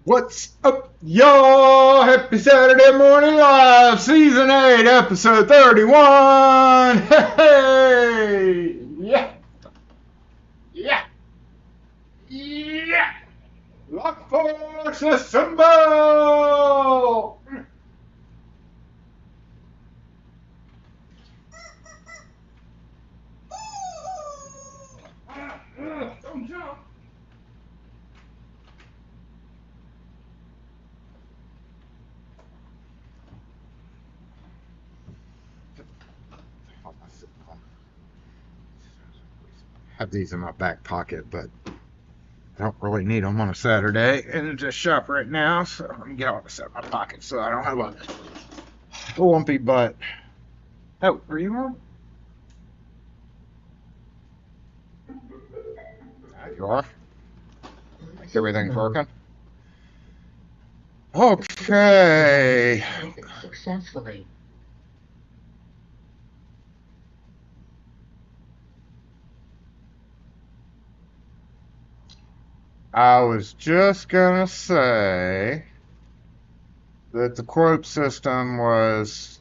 What's up, y'all? Happy Saturday morning live, season 8, episode 31. Hey, yeah, yeah, yeah. Lock force assemble. Don't jump. Have these in my back pocket, but I don't really need them on a Saturday in the shop right now, so let me get all this out of my pocket so I don't have a lumpy butt. Oh, are you on? There you are. Like everything's working. Okay. Successfully. I was just gonna say that the quote system was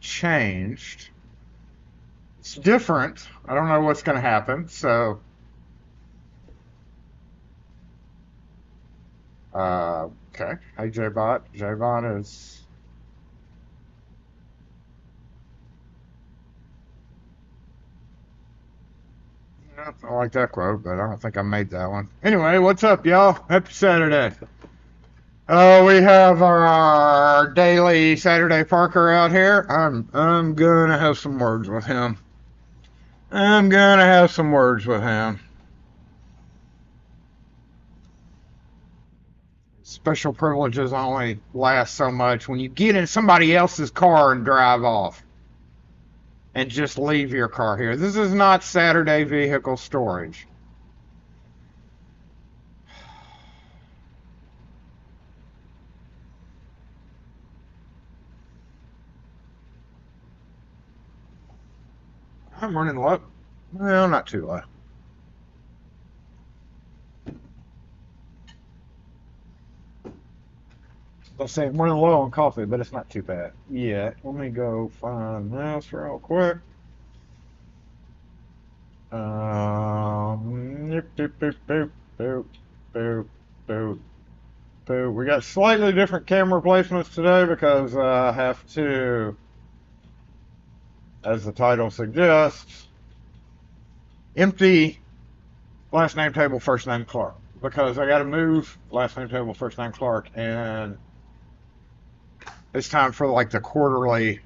changed. It's different. I don't know what's gonna happen, so okay. Hey J-Bot. J-Bot is I like that quote, but I don't think I made that one. Anyway, what's up, y'all? Happy Saturday. We have our daily Saturday Parker out here. I'm gonna have some words with him. Special privileges only last so much when you get in somebody else's car and drive off. And just leave your car here. This is not Saturday vehicle storage. I'm running low. Well, not too low. I'll say I'm running low on coffee, but it's not too bad. Yeah, let me go find this real quick. We got slightly different camera placements today because I have to, as the title suggests, empty last name table, first name Clark, because I got to move last name table, first name Clark, and it's time for like the quarterly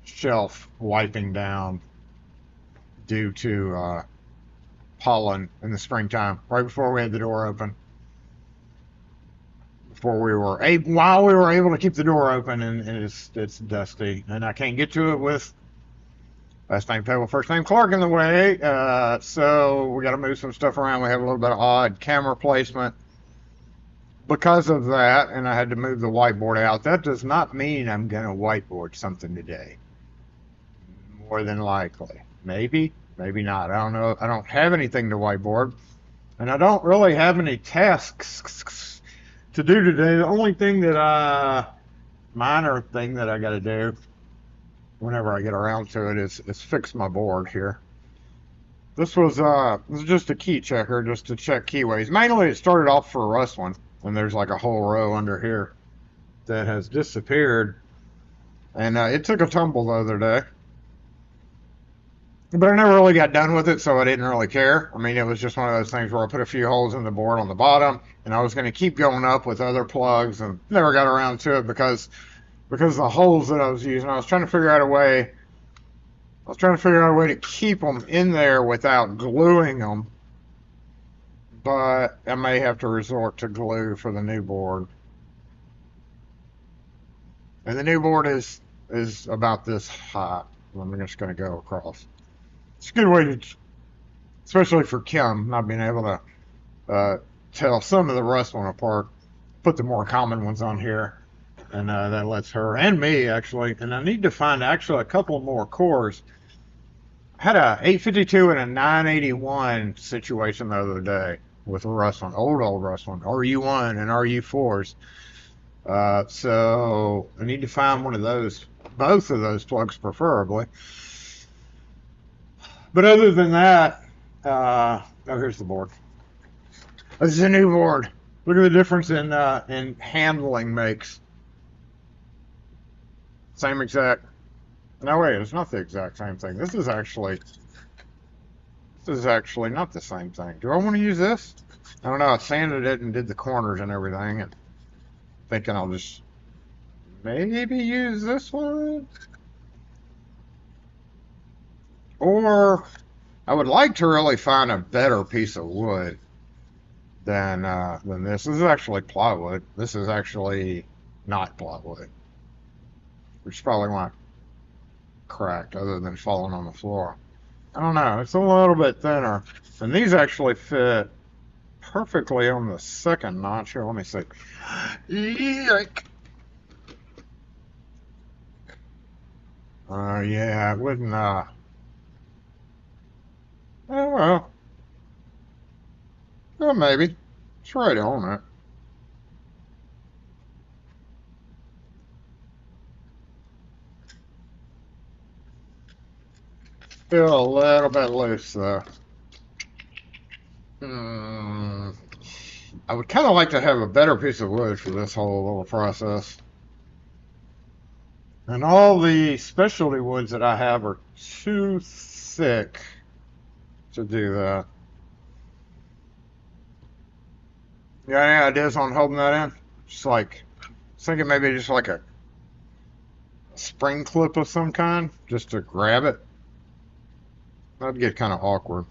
shelf wiping down due to pollen in the springtime, right before we had the door open. While we were able to keep the door open, and it's dusty, and I can't get to it with last name table, first name Clark in the way. So we got to move some stuff around. We have a little bit of odd camera placement because of that, and I had to move the whiteboard out. That does not mean I'm going to whiteboard something today. More than likely. Maybe, maybe not. I don't know. I don't have anything to whiteboard, and I don't really have any tasks to do today. The only thing that minor thing that I got to do whenever I get around to it is fix my board here. This was just a key checker, just to check keyways. Mainly it started off for rustling, and there's like a whole row under here that has disappeared, and it took a tumble the other day. But I never really got done with it, so I didn't really care. I mean, it was just one of those things where I put a few holes in the board on the bottom, and I was going to keep going up with other plugs, and never got around to it because of the holes that I was using. I was trying to figure out a way to keep them in there without gluing them, but I may have to resort to glue for the new board. And the new board is about this high. I'm just going to go across. It's a good way to, especially for Kim, not being able to tell some of the rust one apart. Put the more common ones on here, and that lets her and me actually. And I need to find actually a couple more cores. I had a 852 and a 981 situation the other day, with a Rust one, old Rust one, RU1 and RU4s. So I need to find one of those, both of those plugs preferably. But other than that, oh, here's the board. This is a new board. Look at the difference in handling makes. Same exact. No, wait, it's not the exact same thing. This is actually not the same thing. Do I want to use this? I don't know. I sanded it and did the corners and everything, and thinking I'll just maybe use this one. Or I would like to really find a better piece of wood than this. This is actually plywood. This is actually not plywood, which is probably why it cracked, other than falling on the floor. I don't know. It's a little bit thinner, and these actually fit perfectly on the second notch. Here, let me see. Yike. Yeah, it wouldn't. Oh well. Well, maybe. It's right on it. Feel a little bit loose though. I would kind of like to have a better piece of wood for this whole little process. And all the specialty woods that I have are too thick to do that. You got any ideas on holding that in? Just like, I was thinking maybe just like a spring clip of some kind, just to grab it. That'd get kind of awkward.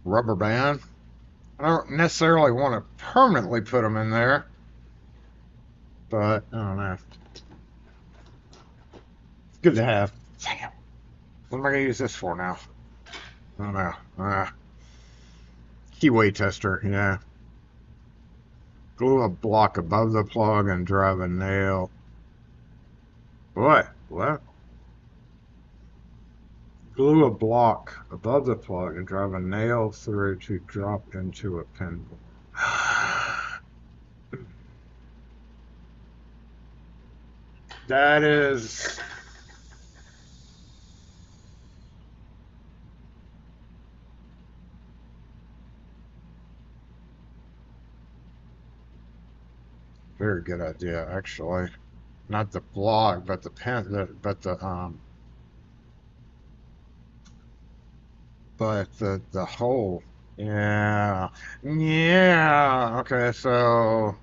Rubber band. I don't necessarily want to permanently put them in there, but I don't know. It's good to have. Damn. What am I going to use this for now? I don't know. Keyway tester, yeah. Glue a block above the plug and drive a nail. What? What? Glue a block above the plug and drive a nail through to drop into a pin. That is... very good idea, actually. Not the block, but the pen, but the hole. Yeah. Yeah. Okay, so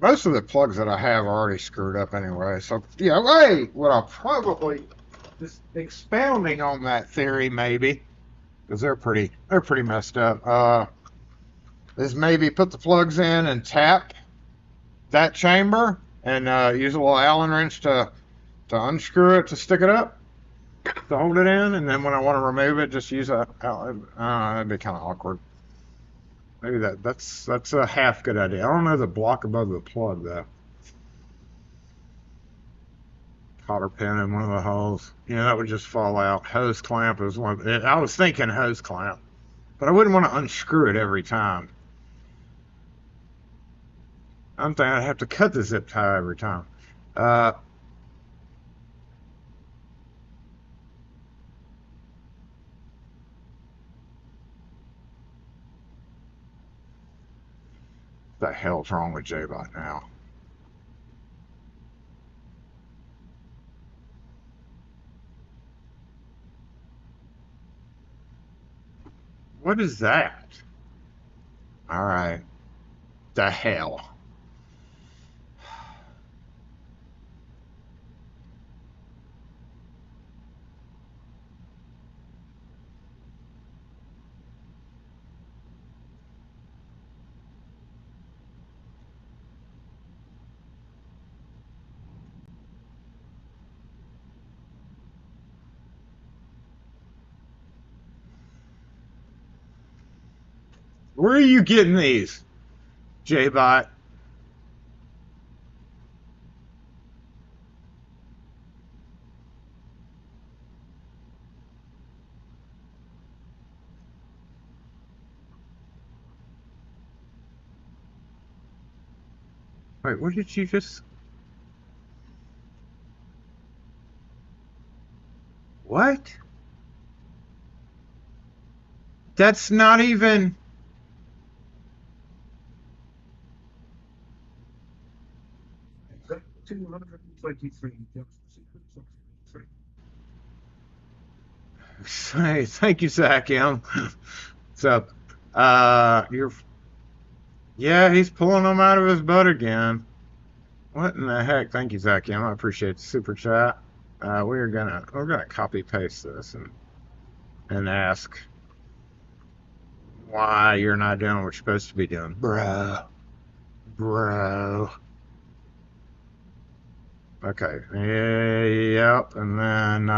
most of the plugs that I have are already screwed up anyway. So yeah, hey, what I'll probably just expounding on that theory maybe, because they're pretty messed up. Is maybe put the plugs in and tap that chamber and use a little Allen wrench to unscrew it to stick it up, to hold it in, and then when I want to remove it, just use a. That'd be kind of awkward. Maybe that's a half good idea. I don't know the block above the plug though. Cotter pin in one of the holes. Yeah, that would just fall out. Hose clamp is one. I was thinking hose clamp, but I wouldn't want to unscrew it every time. I'm thinking I'd have to cut the zip tie every time. The hell's wrong with J-Bot now? What is that? All right. The hell. Where are you getting these, J-Bot? Wait, what did you just... What? That's not even... Thank you, Zach M. What's up? You're... Yeah, he's pulling them out of his butt again. What in the heck? Thank you, Zach M. I appreciate the super chat. We're gonna copy paste this and ask why you're not doing what you're supposed to be doing, bro. Okay. Yep. And then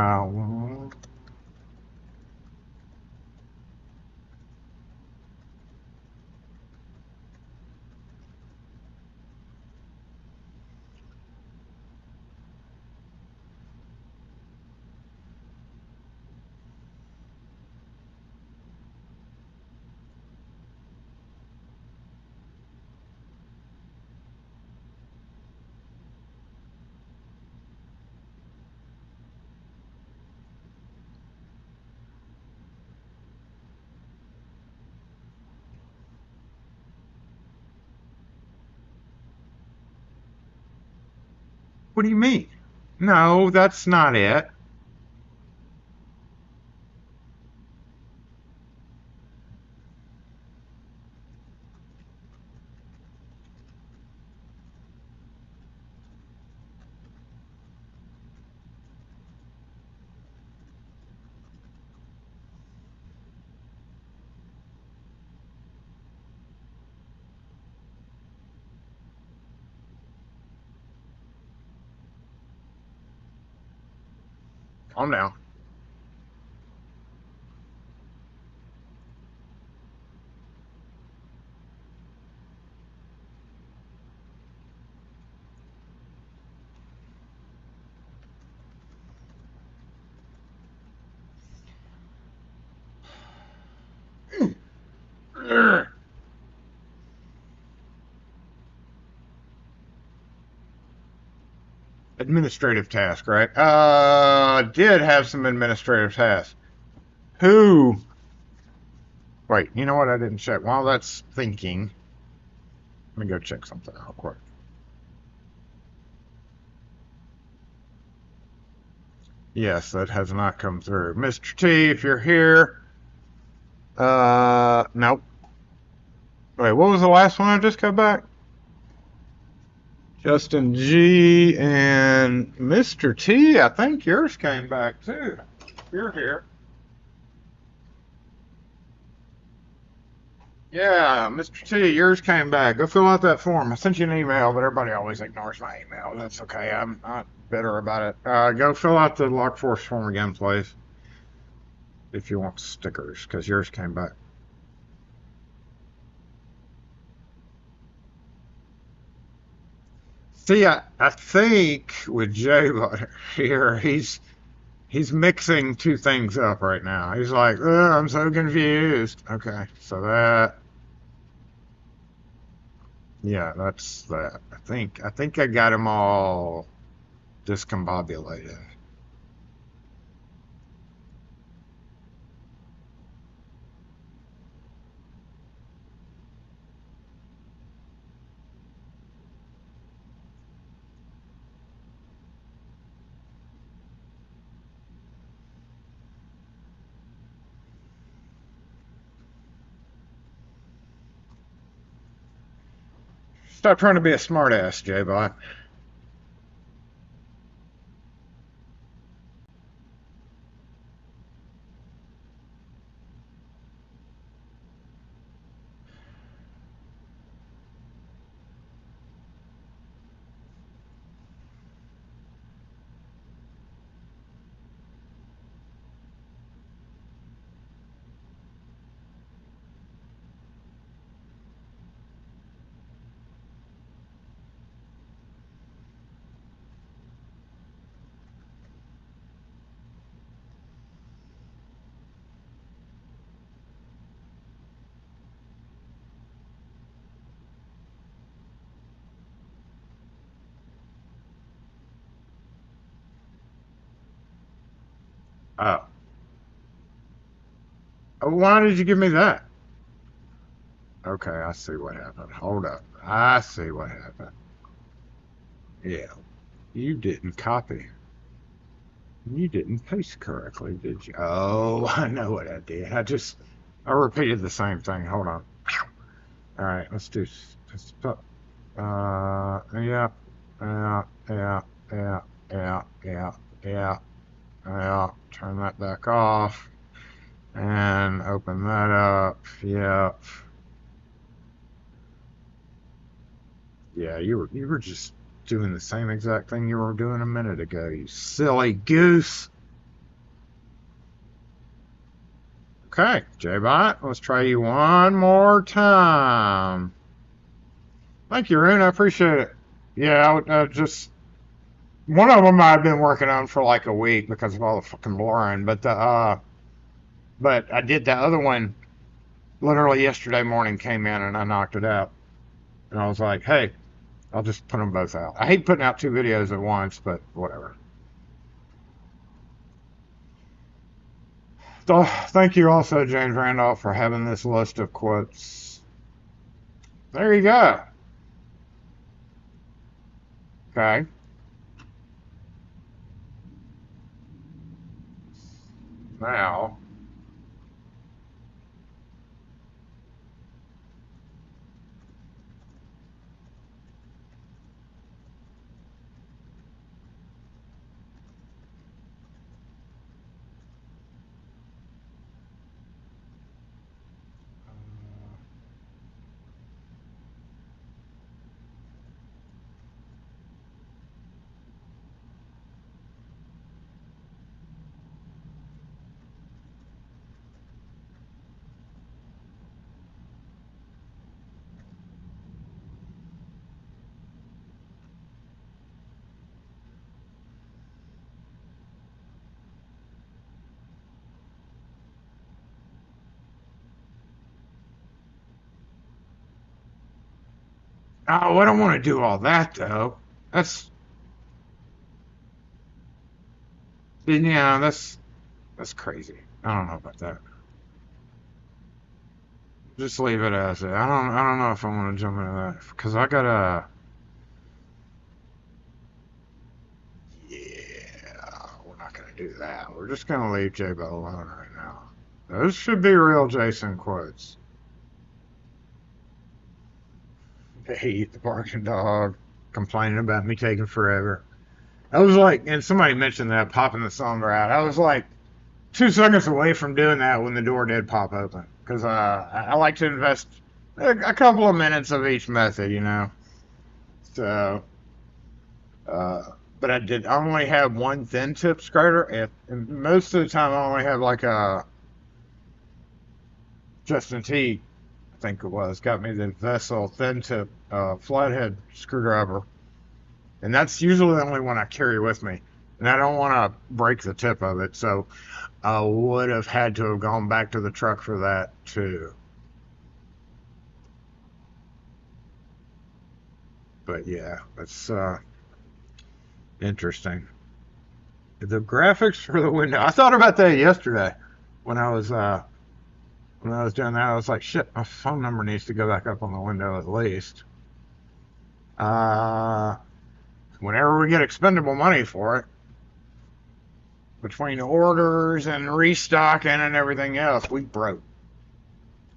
what do you mean? No, that's not it. Calm down. Administrative task, right? Did have some administrative tasks. Who? Wait, you know what? I didn't check. While that's thinking, let me go check something real quick. Yes, that has not come through. Mr. T, if you're here, nope. Wait, what was the last one I just got back? Justin G and Mr. T, I think yours came back too. You're here. Yeah, Mr. T, yours came back. Go fill out that form. I sent you an email, but everybody always ignores my email. That's okay. I'm not bitter about it. Go fill out the Lock Force form again, please. If you want stickers, because yours came back. See, I think with Jay Butter here, he's mixing two things up right now. He's like, I'm so confused. Okay, so that, yeah, that's that. I think I got them all discombobulated. Stop trying to be a smartass, J-Bot. Oh. Oh, why did you give me that? Okay, I see what happened. Hold up. I see what happened. Yeah. You didn't copy. You didn't paste correctly, did you? Oh, I know what I did. I repeated the same thing. Hold on. All right, let's do. Yeah, yeah, yeah, yeah, yeah, yeah, yeah, yeah. Turn that back off and open that up. Yeah, yeah. You were just doing the same exact thing you were doing a minute ago. You silly goose. Okay, J-Bot, let's try you one more time. Thank you, Rune. I appreciate it. Yeah, I just one of them I've been working on for like a week because of all the fucking blurring, but I did the other one literally yesterday morning. Came in and I knocked it out, and I was like, hey, I'll just put them both out. I hate putting out two videos at once, but whatever. So, thank you also, James Randolph, for having this list of quotes. There you go. Okay. Now, oh, I don't want to do all that though. That's yeah, that's crazy. I don't know about that. Just leave it as it. I don't know if I want to jump into that because I gotta. Yeah, we're not gonna do that. We're just gonna leave J-Bo alone right now. Those should be real Jason quotes. They eat the barking dog, complaining about me taking forever. I was like, and somebody mentioned that popping the cylinder out. I was like 2 seconds away from doing that when the door did pop open because I like to invest a couple of minutes of each method, you know. So, uh, but I did only have one thin tip skirter, and most of the time I only have like a Justin T, I think it was, got me the Vessel thin tip flathead screwdriver, and that's usually the only one I carry with me. And I don't want to break the tip of it, so I would have had to have gone back to the truck for that too. But yeah, it's interesting. The graphics for the window. I thought about that yesterday when I was doing that. I was like, shit, my phone number needs to go back up on the window at least. Uh, Whenever we get expendable money for it, between orders and restocking and everything else, we broke.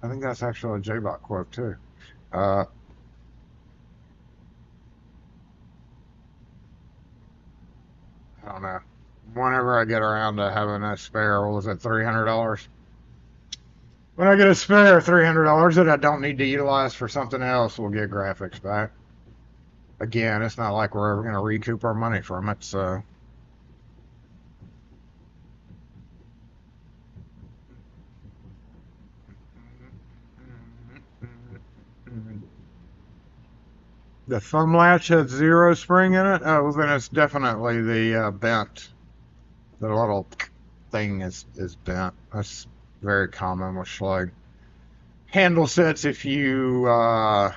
I think that's actually a J-Bot quote too. Uh, I don't know. Whenever I get around to having a spare, what was it, $300? When I get a spare $300 that I don't need to utilize for something else, we'll get graphics back. Again, it's not like we're ever going to recoup our money from it, so. The thumb latch has zero spring in it? Oh, well, then it's definitely the bent. The little thing is bent. That's very common with Schlage. Handle sets, if you have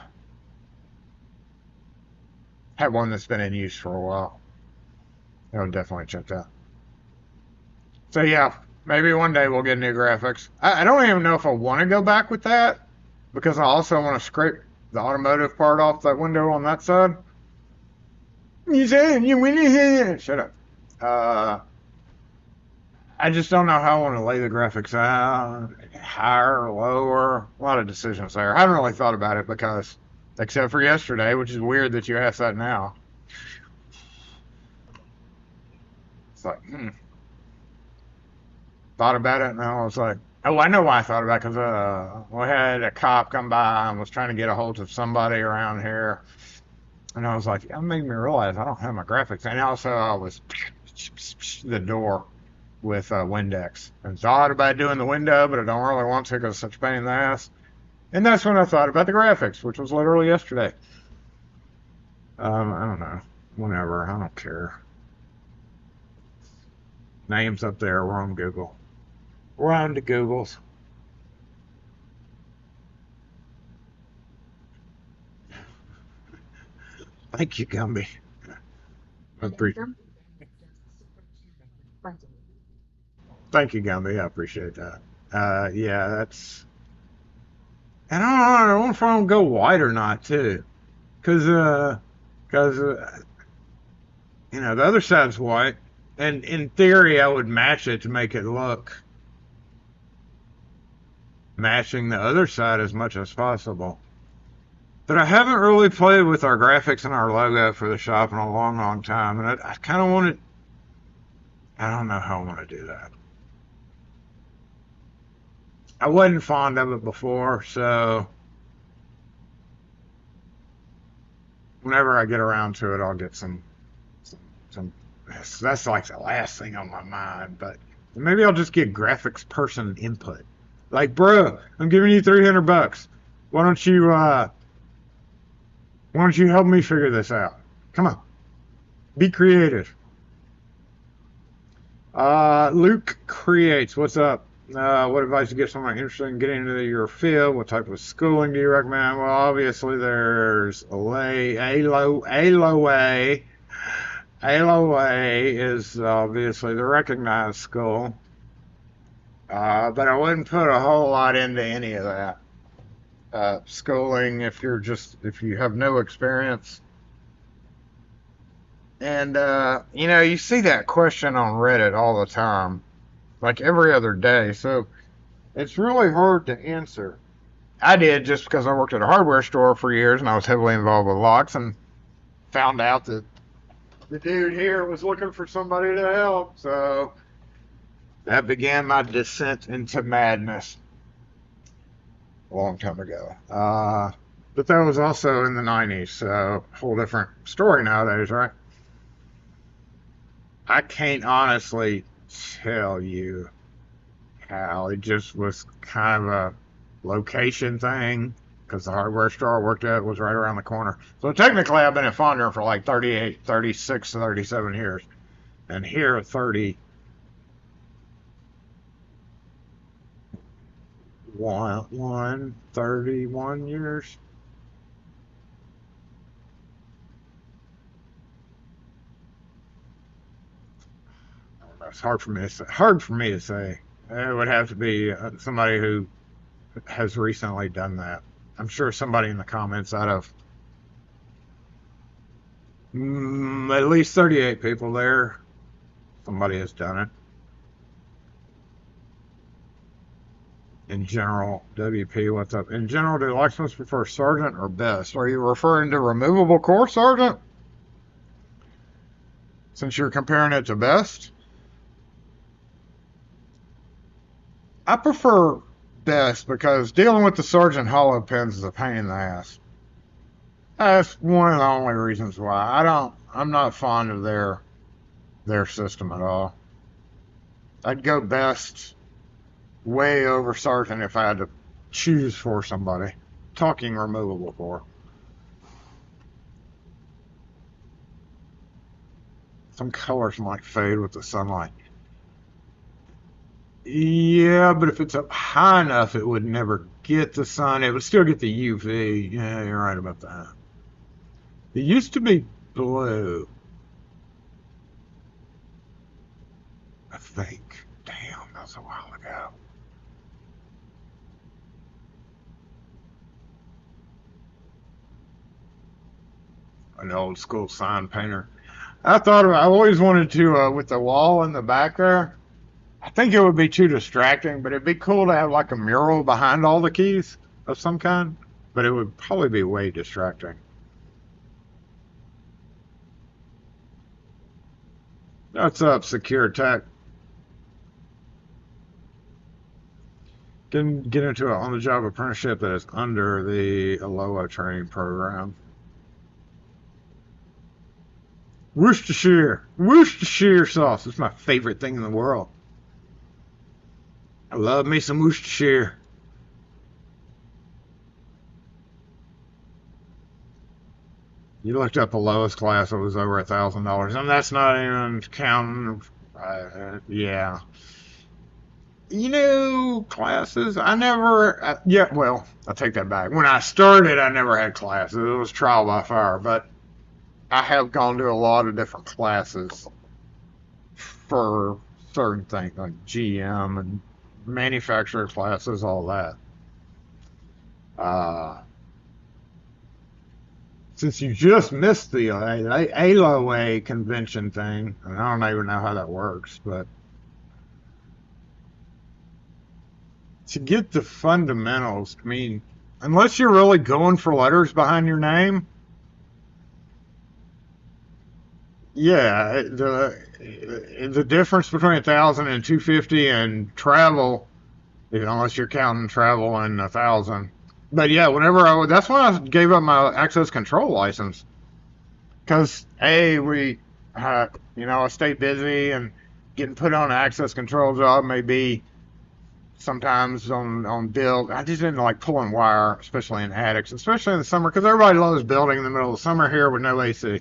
one that's been in use for a while, it'll definitely check that. So yeah, maybe one day we'll get new graphics. I don't even know if I want to go back with that because I also want to scrape the automotive part off that window on that side. You said you went ahead. Shut up. I just don't know how I want to lay the graphics out, higher or lower. A lot of decisions there. I haven't really thought about it because, except for yesterday, which is weird that you asked that now. It's like, thought about it, and I was like, oh, I know why I thought about it, because we had a cop come by and was trying to get a hold of somebody around here. And I was like, that made me realize I don't have my graphics. And also, I was the door with Windex. And thought about doing the window, but I don't really want to because it's such a pain in the ass. And that's when I thought about the graphics, which was literally yesterday. I don't know. Whenever. I don't care. Names up there. We're on Google. We're on to Googles. Thank you, Gumby. Thank you, Gumby. I appreciate that. Yeah, that's. And I don't know if I don't go white or not too, cause you know the other side's white, and in theory I would match it to make it look matching the other side as much as possible. But I haven't really played with our graphics and our logo for the shop in a long, long time, and I kind of want to. I don't know how I want to do that. I wasn't fond of it before, so whenever I get around to it, I'll get some. That's like the last thing on my mind, but maybe I'll just get graphics person input. Like, bro, I'm giving you $300. Why don't you help me figure this out? Come on, be creative. Luke creates. What's up? What advice do you give someone interested in getting into your field? What type of schooling do you recommend? Well, obviously there's ALOA. ALOA is obviously the recognized school. But I wouldn't put a whole lot into any of that. Schooling if you have no experience. And you see that question on Reddit all the time, like every other day. So it's really hard to answer. I did just because I worked at a hardware store for years and I was heavily involved with locks and found out that the dude here was looking for somebody to help. So that began my descent into madness a long time ago. But that was also in the 90s, so a whole different story nowadays, right? I can't honestly tell you how. It just was kind of a location thing because the hardware store I worked at was right around the corner. So technically, I've been in Fondren for like 38, 36, 37 years. And here, 31 years. It's hard for me to say. It would have to be somebody who has recently done that. I'm sure somebody in the comments out of at least 38 people there, somebody has done it. In general, WP, what's up? In general, do locksmiths prefer sergeant or best? Are you referring to removable core sergeant? Since you're comparing it to best? I prefer best because dealing with the sergeant hollow pins is a pain in the ass. That's one of the only reasons why. I'm not fond of their system at all. I'd go best way over sergeant if I had to choose for somebody. Talking removable core. Some colors might fade with the sunlight. Yeah, but if it's up high enough, it would never get the sun. It would still get the UV. Yeah, you're right about that. It used to be blue, I think. was a while ago. An old school sign painter. I always wanted to, with the wall in the back there, I think it would be too distracting, but it'd be cool to have like a mural behind all the keys of some kind, but it would probably be way distracting. What's up, Secure Tech? Can get into an on-the-job apprenticeship that is under the Aloha training program. Worcestershire sauce. It's my favorite thing in the world. I love me some Worcestershire. You looked up the lowest class, it was over $1,000, and that's not even counting. Yeah. You know, classes, I never, yeah, well, I take that back. When I started, I never had classes. It was trial by fire, but I have gone to a lot of different classes for certain things, like GM and manufacturer classes, all that. Since you just missed the ALOA convention thing, and I don't even know how that works, but to get the fundamentals, I mean, unless you're really going for letters behind your name, yeah, the difference between 1,000 and 250 and travel, unless you're counting travel and 1,000. But yeah, that's when I gave up my access control license, because I stay busy, and getting put on an access control job may be sometimes on build. I just didn't like pulling wire, especially in attics, especially in the summer, because everybody loves building in the middle of the summer here with no AC.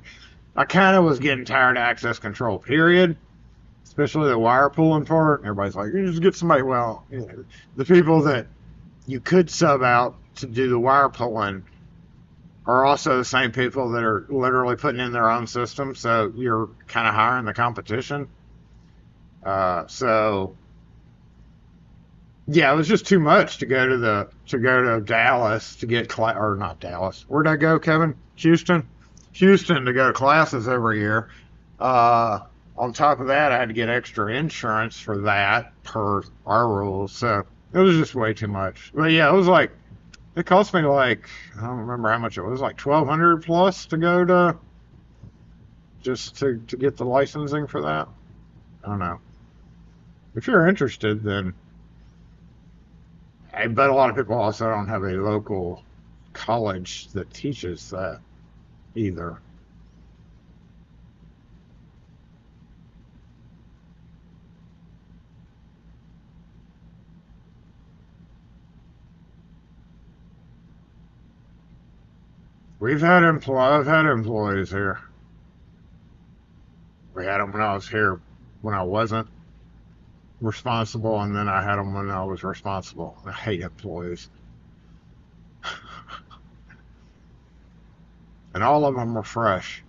I kind of was getting tired of access control, period, especially the wire pulling part. Everybody's like, you just get somebody. Well, the people that you could sub out to do the wire pulling are also the same people that are literally putting in their own system, so you're kind of higher in the competition. So yeah, it was just too much to go to Dallas to get or not Dallas. Where'd I go, Kevin? Houston to go to classes every year. On top of that, I had to get extra insurance for that per our rules, so it was just way too much. But yeah, it cost me like, I don't remember how much it was, like $1,200 plus to go to just to get the licensing for that. I don't know. If you're interested, then I bet a lot of people also don't have a local college that teaches that either. I've had employees here. We had them when I was here, when I wasn't responsible, and then I had them when I was responsible. I hate employees. And all of them were fresh.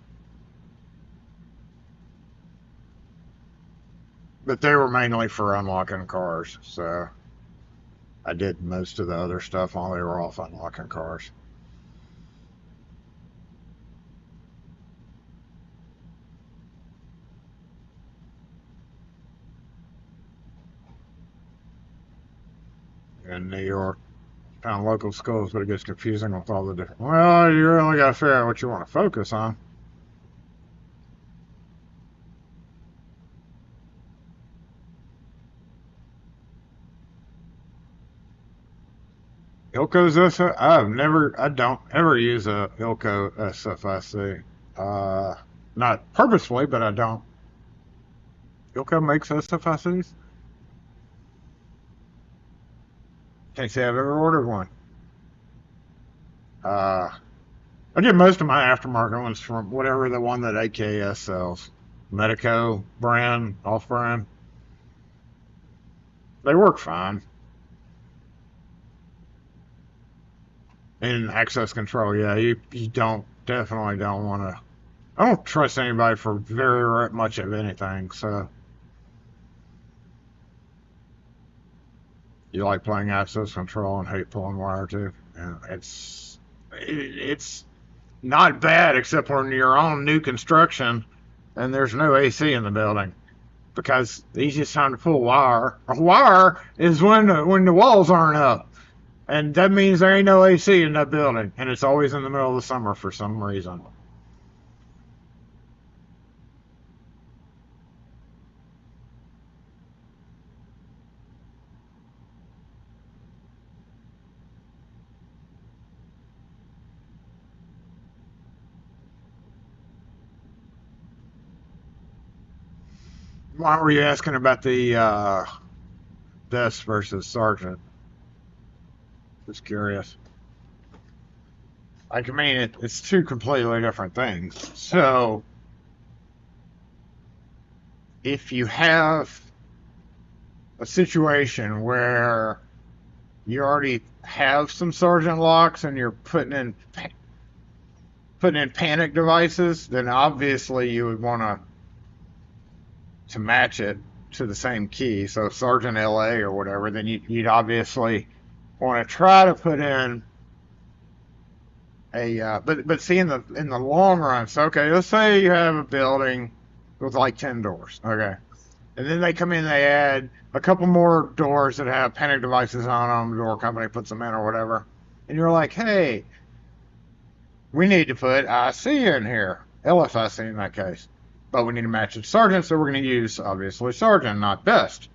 But they were mainly for unlocking cars, so I did most of the other stuff while they were off unlocking cars. In New York, found local schools, but it gets confusing with all the different. Well, you really got to figure out what you want to focus on. Ilco's I don't ever use a Ilco SFIC. Not purposefully, but I don't. Ilco makes SFICs? Can't say I've ever ordered one. I get most of my aftermarket ones from whatever the one that AKS sells. Medico brand, off-brand. They work fine. And access control, yeah, you definitely don't want to. I don't trust anybody for very much of anything, so. You like playing access control and hate pulling wire too. Yeah, it's not bad except when you're on new construction and there's no AC in the building. Because the easiest time to pull wire is when the walls aren't up. And that means there ain't no AC in that building. And it's always in the middle of the summer for some reason. Why were you asking about the desk versus sergeant? Just curious. Like, I mean, it's two completely different things. So, if you have a situation where you already have some sergeant locks and you're putting in panic devices, then obviously you would want to match it to the same key. So Sergeant LA or whatever, then you'd obviously want to try to put in a but see in the long run. So okay, let's say you have a building with like 10 doors, okay, and then they come in, they add a couple more doors that have panic devices on them. The door company puts them in or whatever, and you're like, hey, we need to put IC in here, LFIC in that case, but we need to match it to Sergeant, so we're going to use obviously Sergeant, not Best.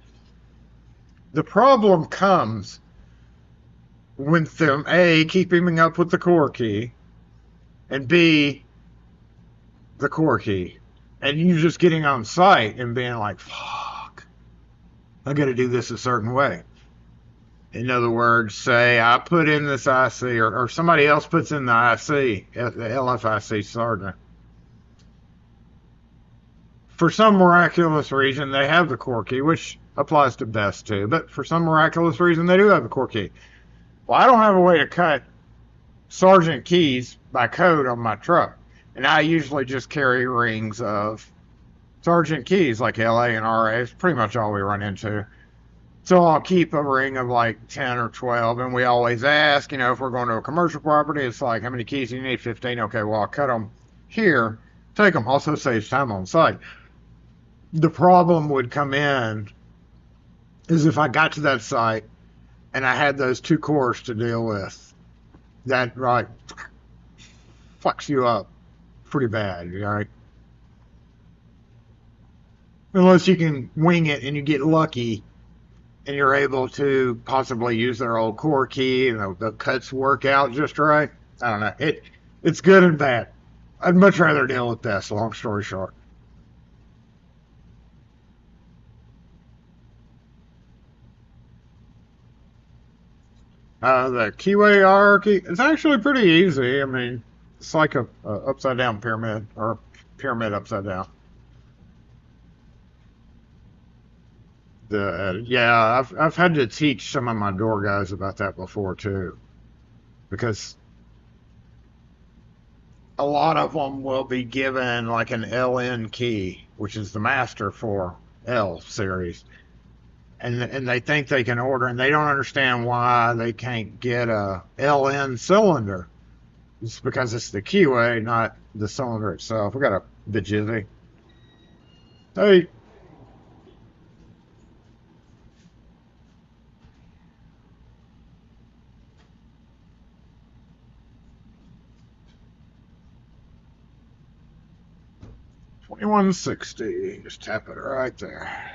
The problem comes with them A, keeping up with the core key, and B, the core key. And you just getting on site and being like, fuck, I got to do this a certain way. In other words, say I put in this IC or somebody else puts in the IC, the LFIC Sergeant. For some miraculous reason, they have the core key, which applies to Best too, but for some miraculous reason, they do have the core key. Well, I don't have a way to cut Sergeant keys by code on my truck. And I usually just carry rings of Sergeant keys, like LA and RA. It's pretty much all we run into. So I'll keep a ring of like 10 or 12, and we always ask, if we're going to a commercial property, it's like, how many keys do you need? 15. Okay, well, I'll cut them here, take them. Also saves time on site. The problem would come in is if I got to that site and I had those two cores to deal with, that right fucks you up pretty bad, right? Unless you can wing it and you get lucky and you're able to possibly use their old core key and the cuts work out just right. I don't know. It's good and bad. I'd much rather deal with this, long story short. The keyway hierarchy, it's actually pretty easy. I mean, it's like a upside down pyramid, or a pyramid upside down. Yeah, I've had to teach some of my door guys about that before too, because a lot of them will be given like an LN key, which is the master for L series, and they think they can order, and they don't understand why they can't get a LN cylinder. It's because it's the keyway, not the cylinder itself. We got a bit jizzy. Hey. $21.60. Just tap it right there.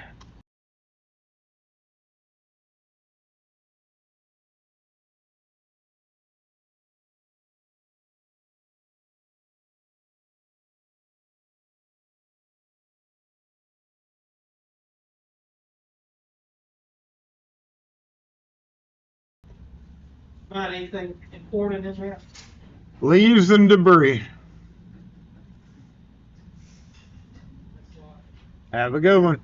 Not anything important in there? Leaves and debris. Have a good one.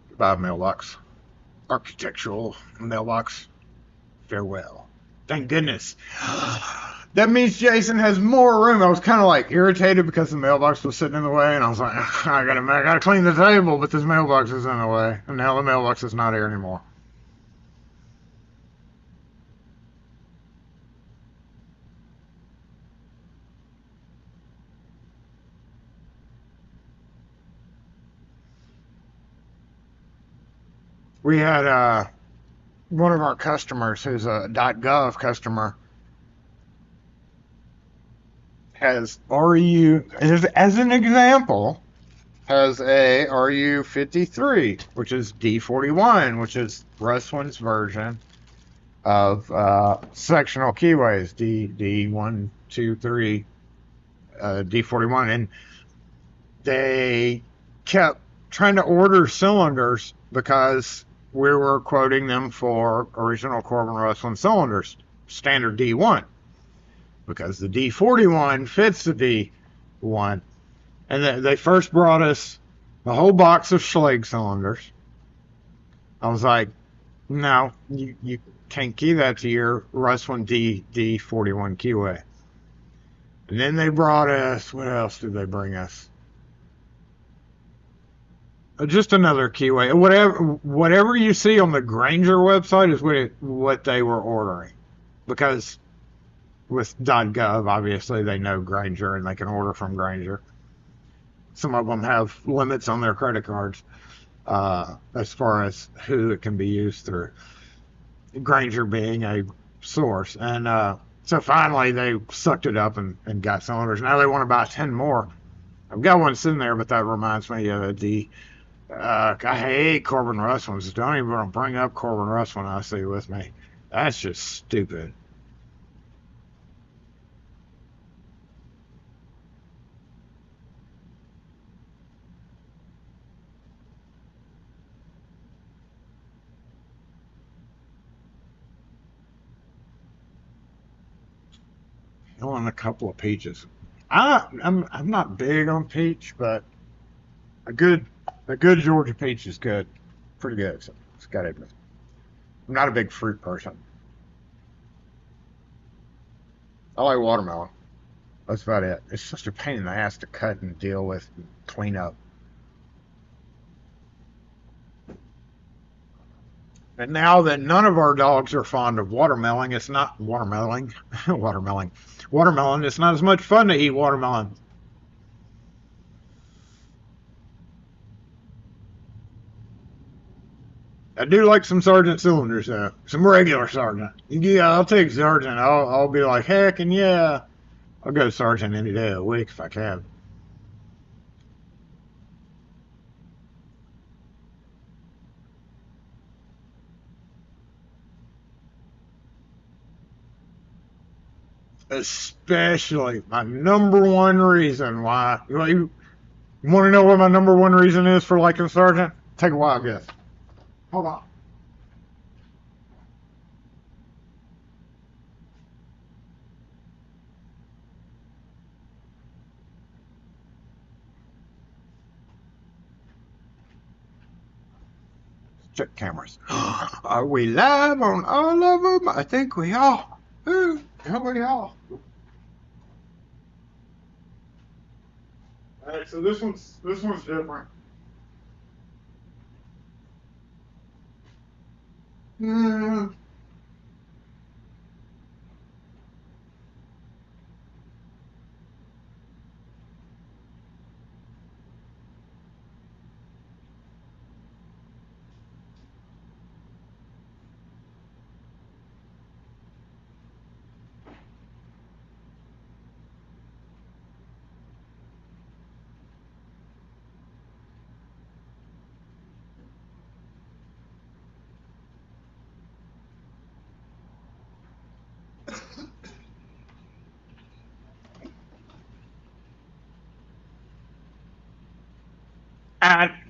Goodbye, mailbox. Architectural mailbox. Farewell. Thank goodness. That means Jason has more room. I was kind of like irritated because the mailbox was sitting in the way, and I was like, I gotta clean the table, but this mailbox is in the way, and now the mailbox is not here anymore. We had one of our customers who's a .gov customer has RU, as an example, has a RU53, which is D41, which is Russwin's version of sectional keyways, D1, 2, 3, D41. And they kept trying to order cylinders because we were quoting them for original Corbin Russwin cylinders, standard D1, because the D41 fits the D1. And they first brought us a whole box of Schlage cylinders. I was like, no, you can't key that to your Russwin D41 keyway. And then they brought us, what else did they bring us? Just another keyway. Whatever you see on the Grainger website is what they were ordering. Because with .gov, obviously, they know Grainger and they can order from Grainger. Some of them have limits on their credit cards as far as who it can be used through. Grainger being a source. And so finally they sucked it up and got cylinders. Now they want to buy 10 more. I've got one sitting there, but that reminds me of I hate Corbin Russwins. Don't even want to bring up Corbin Russwin I see with me. That's just stupid. On a couple of peaches. I'm not big on peach, but a good Georgia peach is good, pretty good. So it's got to admit, I'm not a big fruit person. I like watermelon. That's about it. It's such a pain in the ass to cut and deal with and clean up. And now that none of our dogs are fond of watermelon, it's not watermelon. Watermelon. It's not as much fun to eat watermelon. I do like some Sergeant cylinders though. Some regular Sergeant. Yeah, I'll take Sergeant. I'll be like, heck and yeah. I'll go Sergeant any day of the week if I can. Especially my number one reason why. You want to know what my number one reason is for liking Sergeant? Take a wild guess. Hold on. Check cameras. Are we live on all of them? I think we are. How many are? Alright, so this one's different. Mm.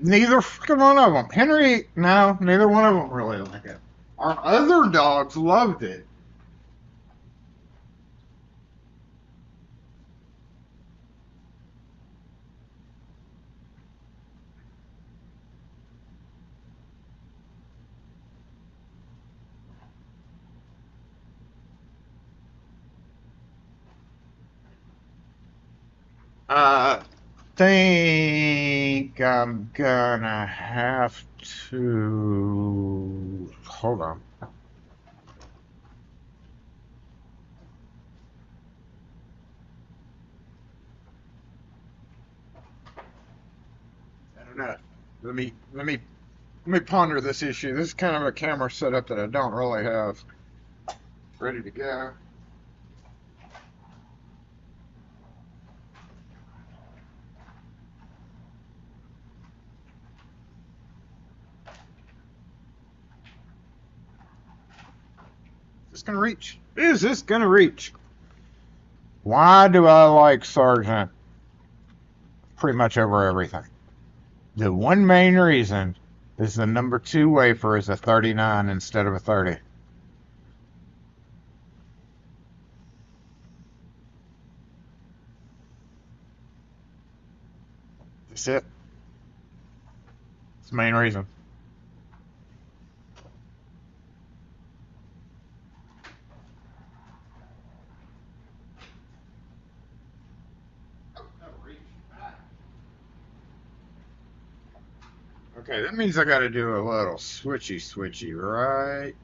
Neither freaking one of them. Henry, no, neither one of them really like it. Our other dogs loved it. I think I'm gonna have to hold on. I don't know. Let me ponder this issue. This is kind of a camera setup that I don't really have ready to go. Is this gonna reach? Is this gonna reach? Why do I like Sargent pretty much over everything? The one main reason is the number 2 wafer is a 39 instead of a 30. That's it. That's the main reason. Okay, that means I got to do a little switchy, right?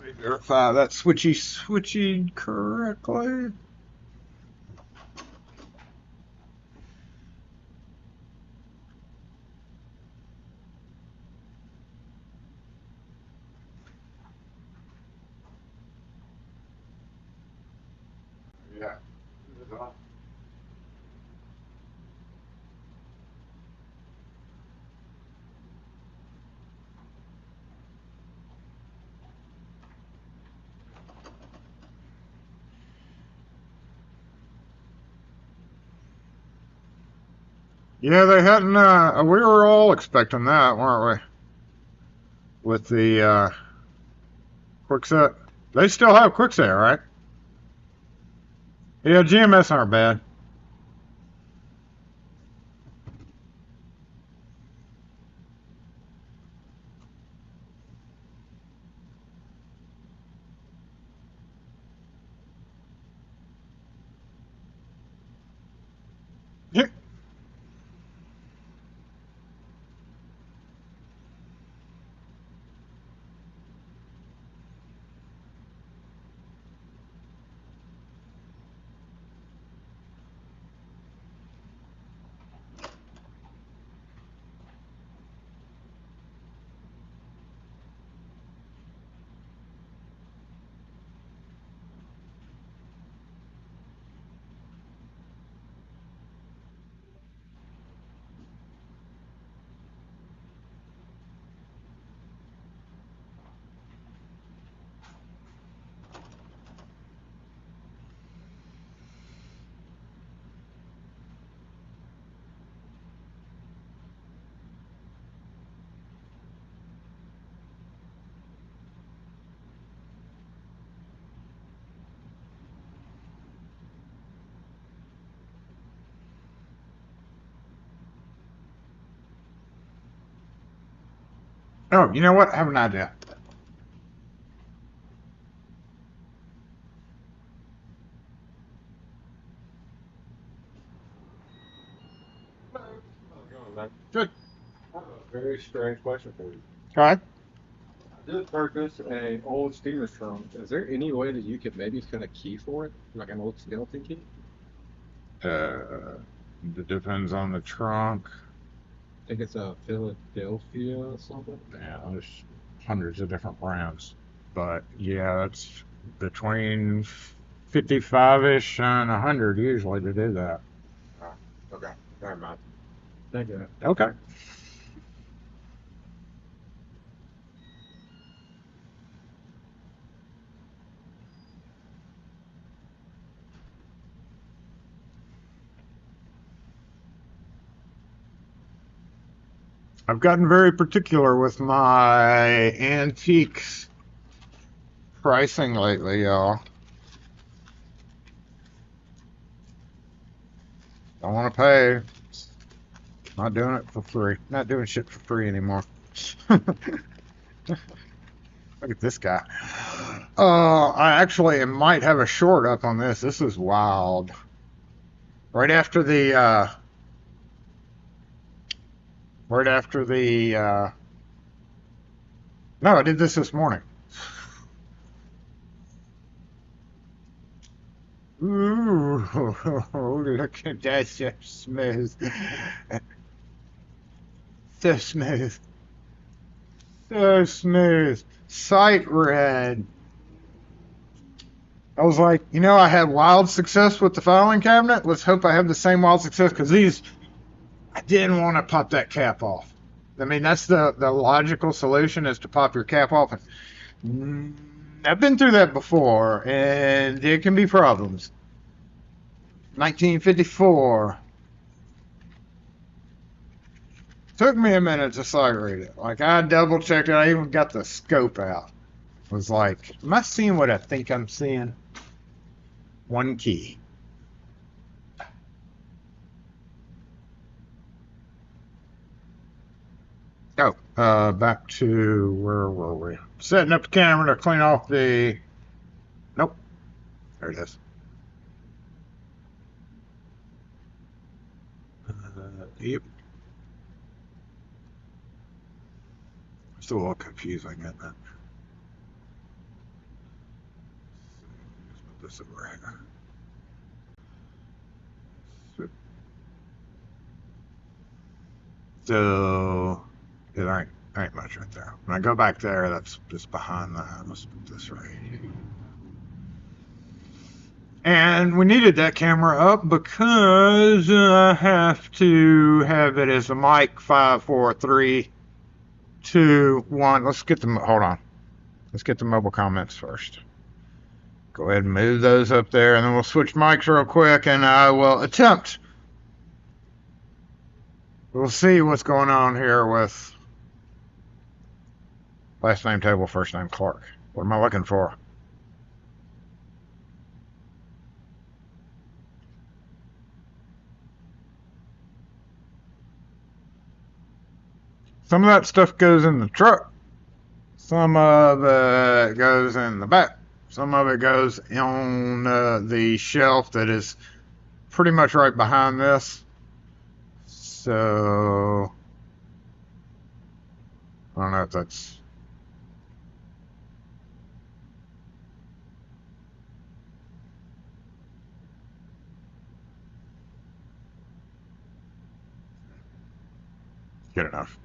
Let me verify that switchy correctly. Yeah. Yeah, they hadn't. We were all expecting that, weren't we? With the Quickset. They still have Quickset, right? Yeah, GMS aren't bad. Yeah. Oh, you know what? I have an idea. Good. I have a very strange question for you. Go ahead. did purchase a old steamer trunk. Is there any way that you could maybe fit a key for it, like an old skeleton key? It depends on the trunk. I think it's a Philadelphia or something. Yeah, there's hundreds of different brands, but yeah, it's between 55-ish and 100 usually to do that. Okay, never mind. Thank you. Okay. I've gotten very particular with my antiques pricing lately, y'all. Don't want to pay. Not doing it for free. Not doing shit for free anymore. Look at this guy. I actually might have a short up on this. This is wild. Right after the no, I did this morning. Ooh, look at that, so smooth. So smooth. So smooth. Sight red. I was like, I had wild success with the filing cabinet. Let's hope I have the same wild success, because these, I didn't want to pop that cap off. I mean, that's the logical solution, is to pop your cap off. And I've been through that before, and there can be problems. 1954. Took me a minute to sight read it. Like, I double checked it. I even got the scope out. Was like, am I seeing what I think I'm seeing? One key. Oh, back to where were we? Setting up the camera to clean off the. Nope. There it is. Yep. Still a little confusing, isn't it? Let's put this over here. So it ain't much right there. When I go back there, that's just behind that. Let's put this right here. And we needed that camera up because I have to have it as a mic. 5, 4, 3, 2, 1. Let's get the hold on. Let's get the mobile comments first. Go ahead and move those up there, and then we'll switch mics real quick, and I will attempt. We'll see what's going on here with last name table, first name Clark. What am I looking for? Some of that stuff goes in the truck. Some of it goes in the back. Some of it goes on the shelf that is pretty much right behind this. So I don't know if that's. Good enough.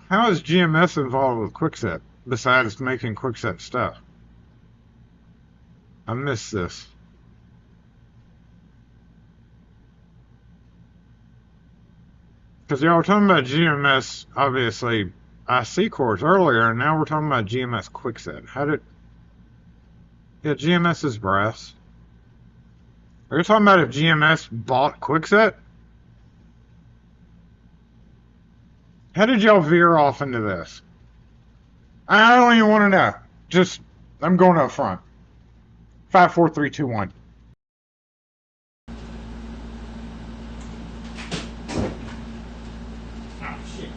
How is GMS involved with Quickset besides making Quickset stuff? I missed this. Because y'all were talking about GMS, obviously, IC cores earlier, and now we're talking about GMS Quickset. How did... Yeah, GMS is brass. Are you talking about if GMS bought Quickset? How did y'all veer off into this? I don't even want to know. Just, I'm going up front. 5, 4, 3, 2, 1. Oh, shit.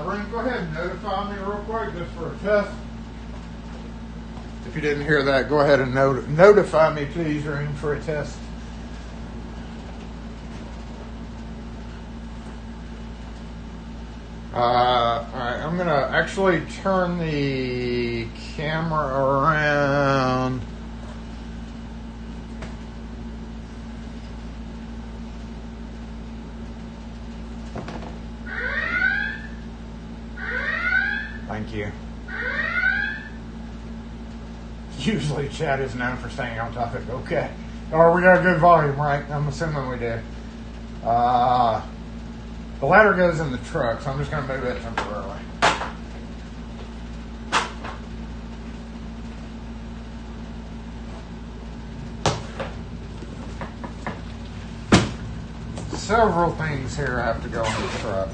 Rune, go ahead and notify me real quick just for a test. If you didn't hear that, go ahead and notify me, please, Rune, for a test. Alright, I'm going to actually turn the camera around. Thank you. Usually chat is known for staying on topic. Okay. Or we got a good volume, right? I'm assuming we do. The ladder goes in the truck, so I'm just going to move it temporarily. Several things here have to go in the truck.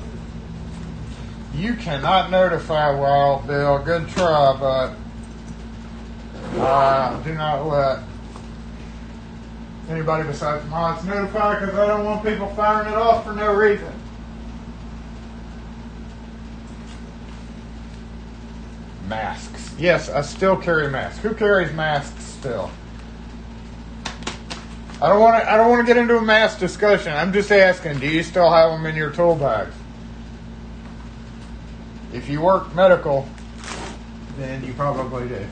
You cannot notify Wild Bill. Good try, but do not let anybody besides mods notify, because I don't want people firing it off for no reason. Masks. Yes, I still carry masks. Who carries masks still? I don't want to get into a mask discussion. I'm just asking, do you still have them in your tool bags? If you work medical, then you probably do.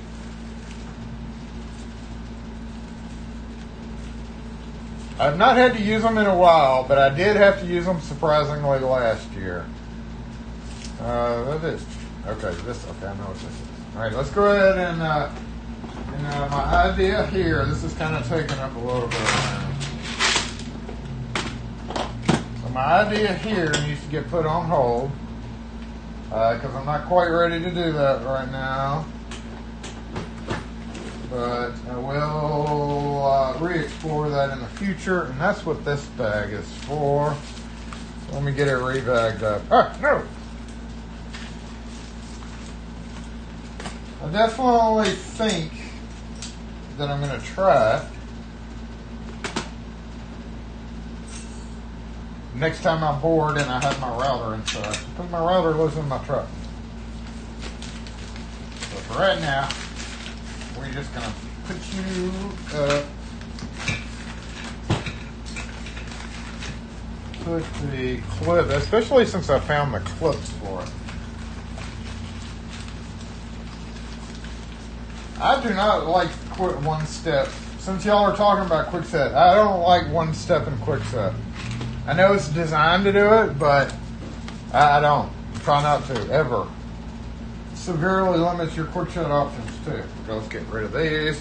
I've not had to use them in a while, but I did have to use them surprisingly last year. Okay, I know what this is. All right, let's go ahead and my idea here, this is kind of taking up a little bit of time. So my idea here needs to get put on hold. Because I'm not quite ready to do that right now. But I will re-explore that in the future, and that's what this bag is for. So let me get it re-bagged up. Ah, no! I definitely think that I'm going to try it. Next time I'm bored and I have my router inside. Because my router lives in my truck. So for right now, we're just going to put you up. Put the clip, especially since I found the clips for it. I do not like quit one step. Since y'all are talking about Quickset, I don't like one step in Quickset. I know it's designed to do it, but I don't. Try not to, ever. Severely limits your Quickset options, too. Okay, let's get rid of these.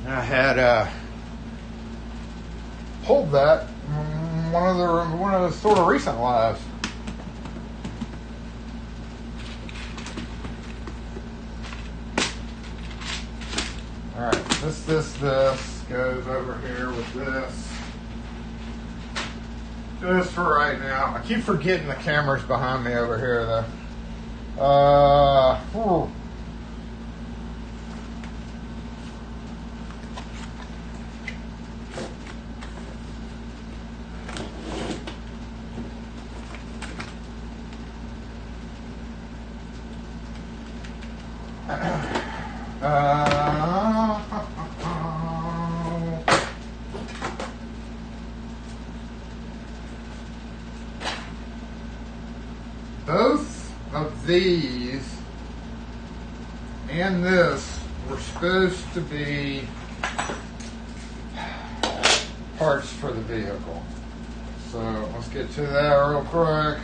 I had pulled that one of the sort of recent lives. This goes over here with this. Just for right now. I keep forgetting the camera's behind me over here, though. Whew. Both of these and this were supposed to be parts for the vehicle. So let's get to that real quick.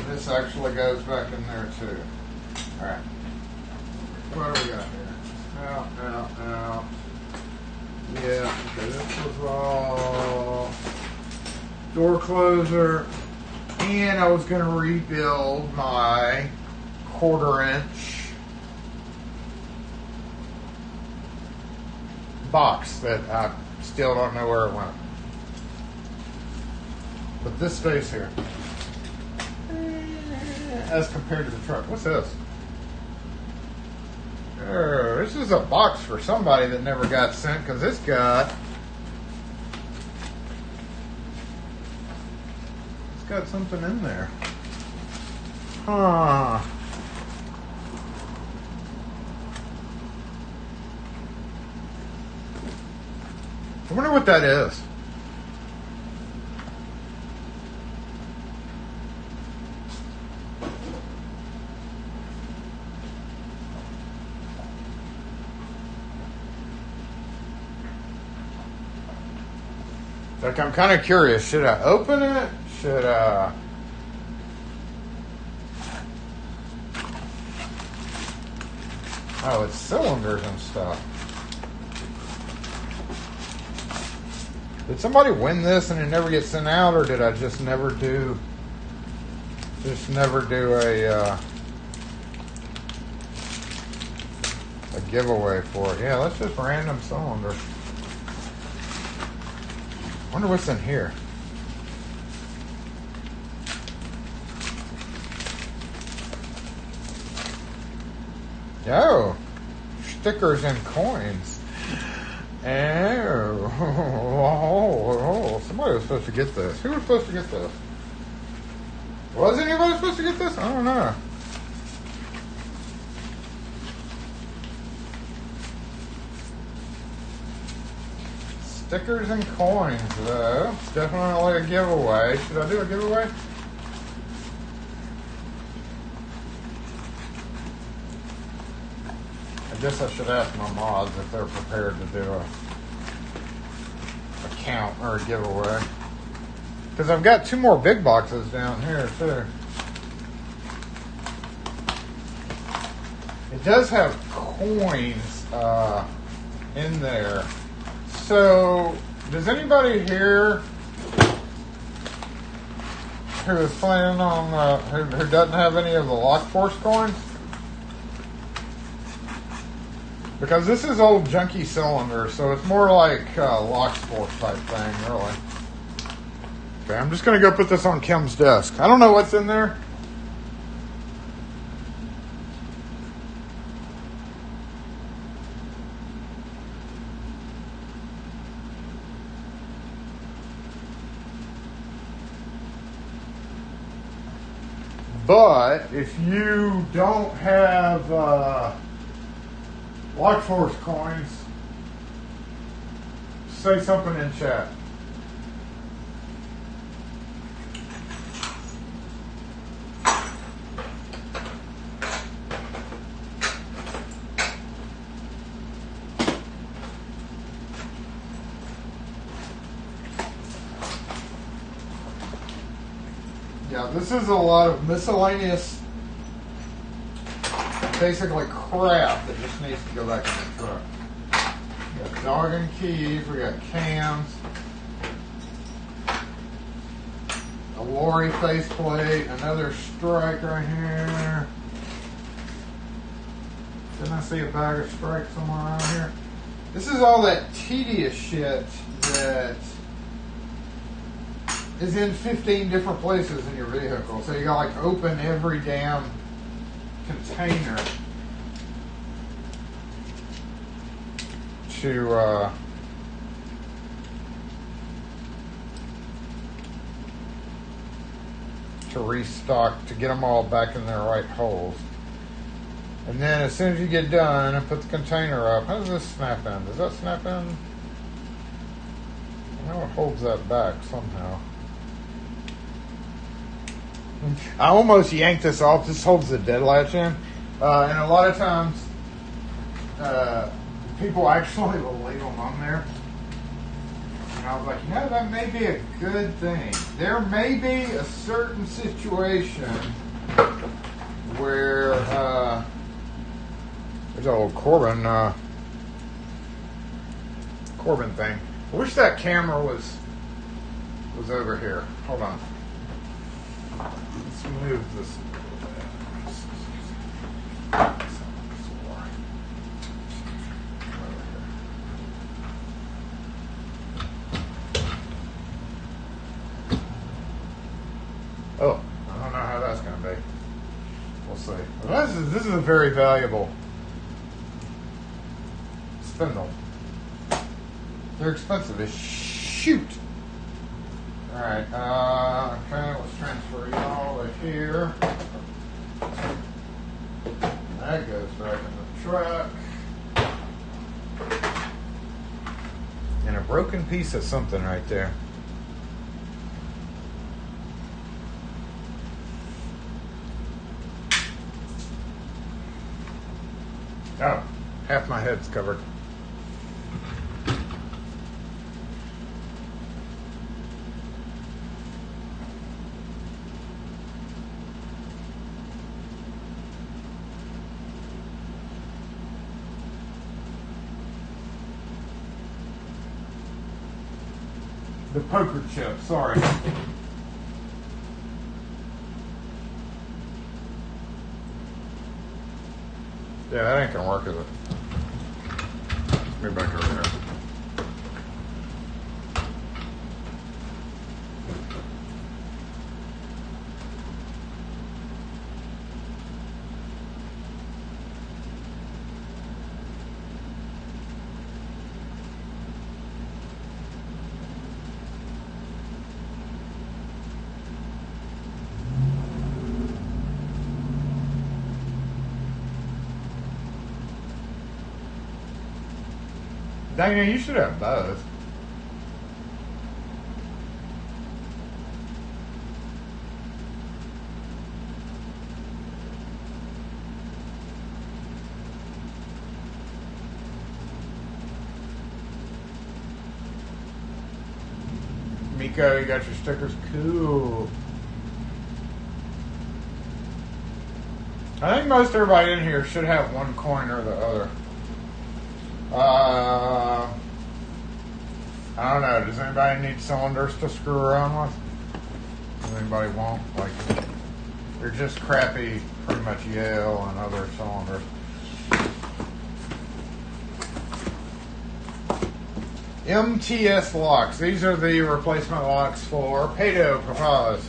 This actually goes back in there too. Alright. What do we got here? Out. Yeah, okay, this was all door closer. And I was going to rebuild my 1/4-inch box that I still don't know where it went. But this stays here. As compared to the truck. What's this? Oh, this is a box for somebody that never got sent, because it's got something in there. Huh. I wonder what that is. Like, I'm kind of curious. Should I open it? Should I? Oh, it's cylinders and stuff. Did somebody win this and it never gets sent out, or did I just never do a giveaway for it? Yeah, that's just random cylinders. Wonder what's in here. Oh, stickers and coins. Oh, somebody was supposed to get this. Who was supposed to get this? Was anybody supposed to get this? I don't know. Stickers and coins, though. It's definitely a giveaway. Should I do a giveaway? I guess I should ask my mods if they're prepared to do a count or a giveaway. Because I've got 2 more big boxes down here, too. It does have coins in there. So, does anybody here who is planning on, who doesn't have any of the Lock Force coins? Because this is old junky cylinder, so it's more like Lock Force type thing, really. Okay, I'm just going to go put this on Kim's desk. I don't know what's in there. But if you don't have Lock Force coins, say something in chat. Yeah, this is a lot of miscellaneous, basically crap that just needs to go back in the truck. We got dog and keys, we got cams. A lorry faceplate, another strike right here. Didn't I see a bag of strikes somewhere around here? This is all that tedious shit that is in 15 different places in your vehicle. So you gotta like open every damn container to restock, to get them all back in their right holes. And then as soon as you get done and put the container up, how does this snap in? Does that snap in? I know it holds that back somehow. I almost yanked this off. This holds the dead latch in. And a lot of times, people actually will leave them on there. And I was like, you know, that may be a good thing. There may be a certain situation where, there's that old Corbin thing. I wish that camera was over here. Hold on. Let's move this. Oh, I don't know how that's going to be. We'll see. Well, this is a very valuable spindle. They're expensive as shoot. Alright, okay, let's transfer y'all to here. That goes back in the truck. And a broken piece of something right there. Oh, half my head's covered. The poker chip, sorry. Yeah, that ain't gonna work, is it? Let's move back over here. Dang, you should have both. Miko, you got your stickers? Cool. I think most everybody in here should have one coin or the other. I don't know. Does anybody need cylinders to screw around with? Does anybody want? Like, they're just crappy, pretty much Yale and other cylinders. MTS locks. These are the replacement locks for Pato Papas.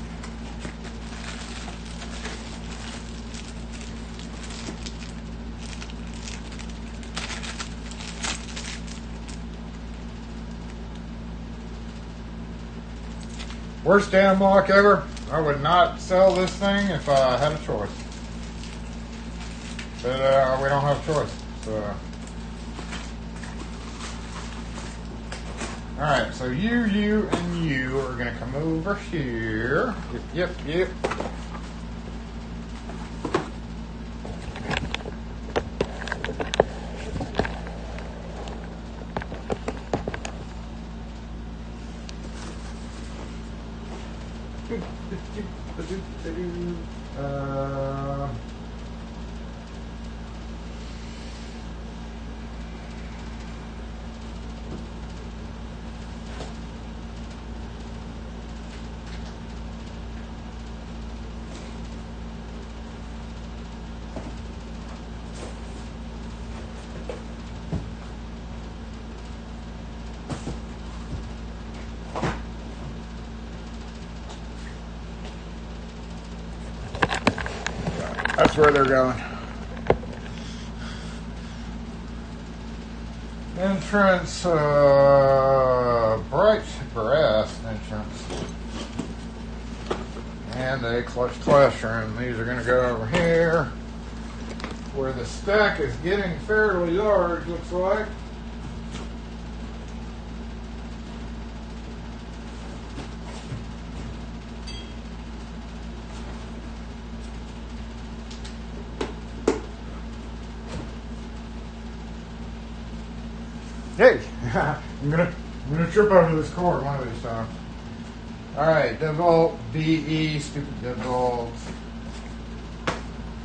Worst damn lock ever. I would not sell this thing if I had a choice. But we don't have a choice. So. Alright, so you, and you are going to come over here. Yep. That's where they're going. Entrance, bright brass entrance. And a clutch classroom. These are going to go over here, where the stack is getting fairly large, looks like. Hey, I'm gonna trip over this cord one of these times. All right, default BE, stupid default.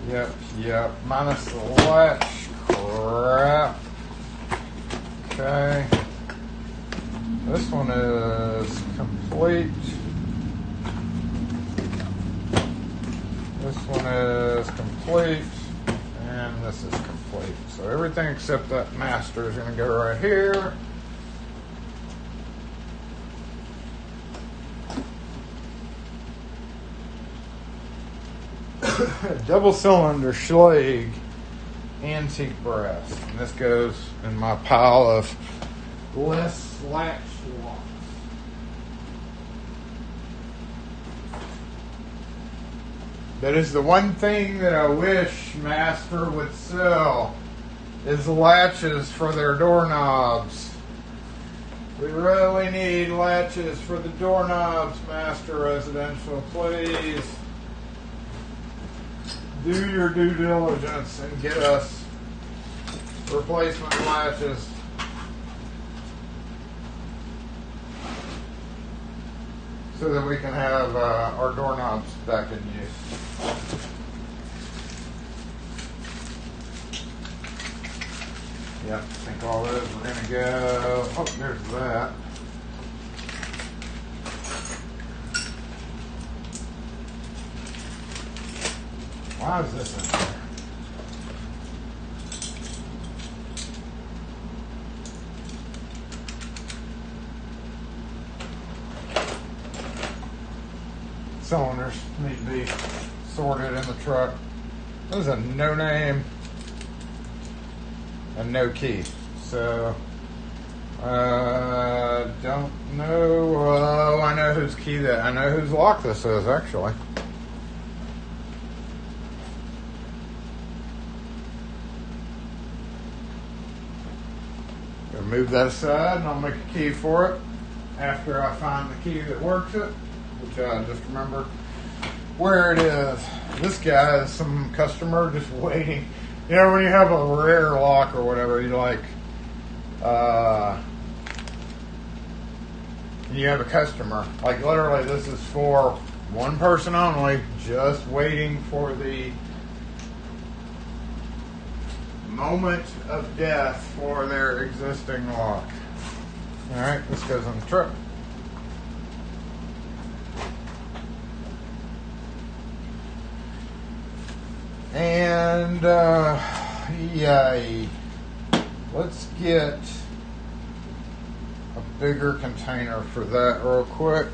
Yep. Minus the latch. Crap. Okay. This one is complete. This one is complete. And this is complete. So everything except that master is going to go right here. Double cylinder Schlage antique brass. And this goes in my pile of less latch locks. That is the one thing that I wish Master would sell, is latches for their doorknobs. We really need latches for the doorknobs, Master Residential, please. Do your due diligence and get us replacement latches. So that we can have our doorknobs back in use. Yep, I think all those are going to go. Oh, there's that. Why is this in there? Cylinders need to be sorted in the truck. This is a no name and no key. So, don't know. Oh, I know whose key that. I know whose lock this is, actually. Gonna move that aside, and I'll make a key for it after I find the key that works it. Which I just remember where it is. This guy is some customer just waiting. You know, when you have a rare lock or whatever, you like, you have a customer. Like literally, this is for one person only, just waiting for the moment of death for their existing lock. All right, this goes on the truck. And, yay. Let's get a bigger container for that real quick.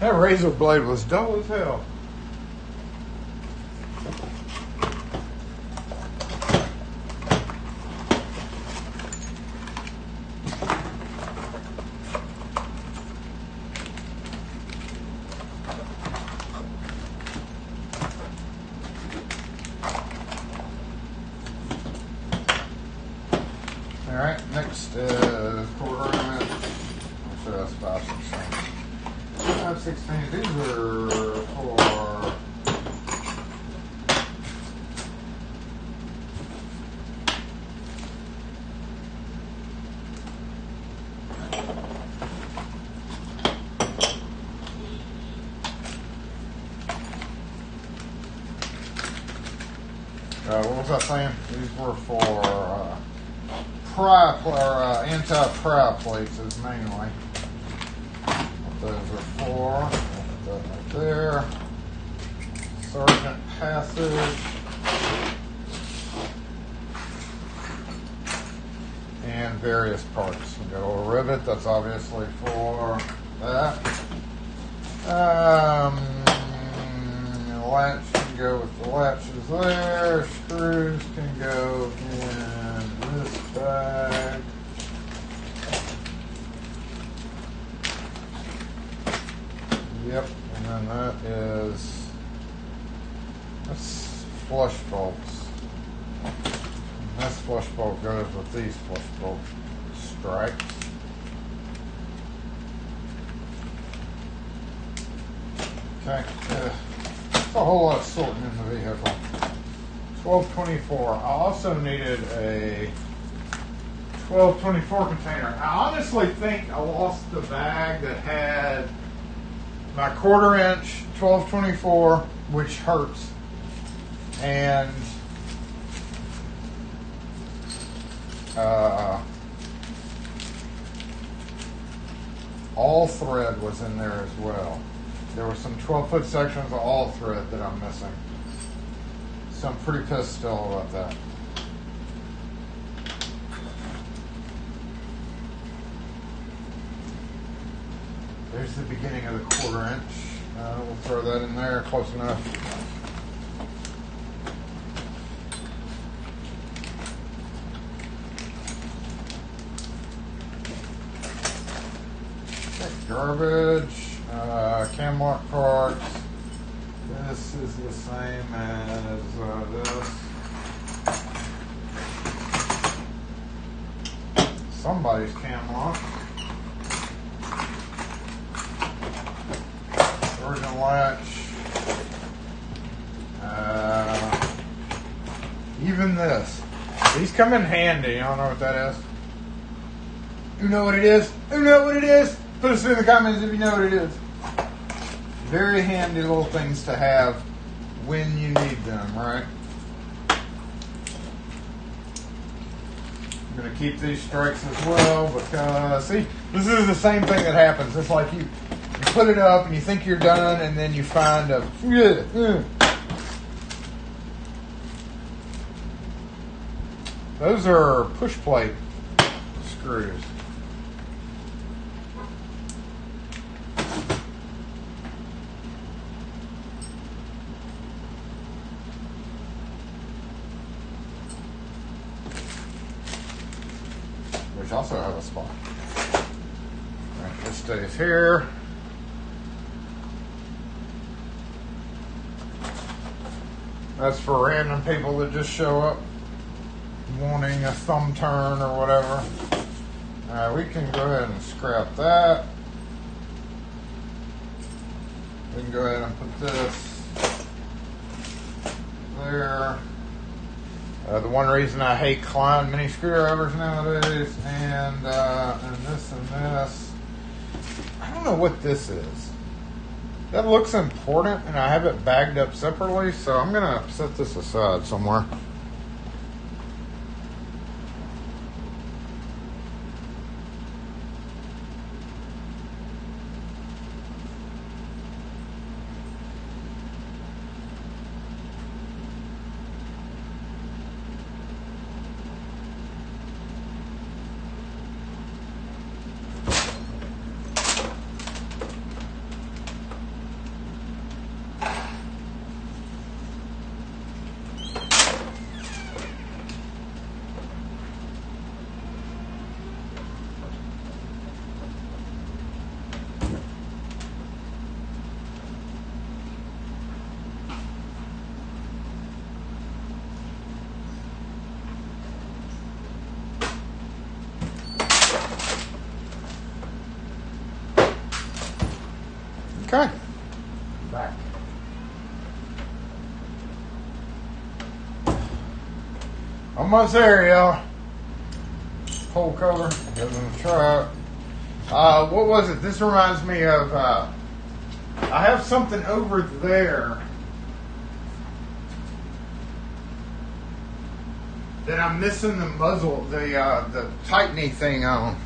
That razor blade was dull as hell. Alright, next is quarter inch. So that's 5/16. 5/16, these are for what was I saying? These were for anti-pry plates is mainly what those are for. Put that right there. Sergeant passage. And various parts. We got a little rivet, that's obviously for that. Latch can go with the latches there. Screws can go in this bag. Yep, and then that's flush bolts. And this flush bolt goes with these flush bolt stripes. Okay, it's a whole lot of sorting in the vehicle. 1224. I also needed a 1224 container. I honestly think I lost the bag that had my quarter inch 1224, which hurts, and all thread was in there as well. There were some 12-foot sections of all thread that I'm missing. So I'm pretty pissed still about that. There's the beginning of the quarter inch. We'll throw that in there, close enough. Okay, garbage. Cam lock parts. This is the same as this. Somebody's cam lock. Original latch. Even this. These come in handy. You don't know what that is? You know what it is? Who know what it is? Put us in the comments if you know what it is. Very handy little things to have when you need them, right? I'm going to keep these strikes as well because, see, this is the same thing that happens. It's like you put it up and you think you're done and then you find a... Those are push plate screws. Which also have a spot. Right, this stays here. That's for random people that just show up wanting a thumb turn or whatever. Alright, we can go ahead and scrap that. We can go ahead and put this there. The one reason I hate Klein mini screwdrivers nowadays, and this and this. I don't know what this is. That looks important, and I have it bagged up separately, so I'm gonna set this aside somewhere. Okay. Back. Almost there, y'all. Hole cover goes in the truck. What was it? This reminds me of, I have something over there that I'm missing the muzzle, the tightening thing on.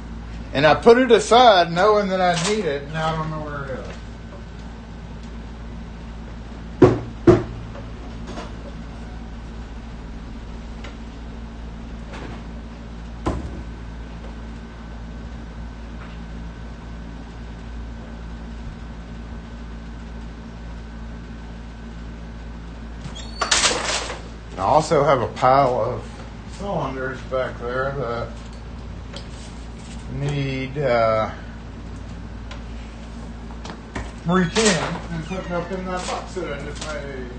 And I put it aside knowing that I need it, and I don't know where it is. I also have a pile of cylinders back there that need re-tin and putting up in that box that I just made.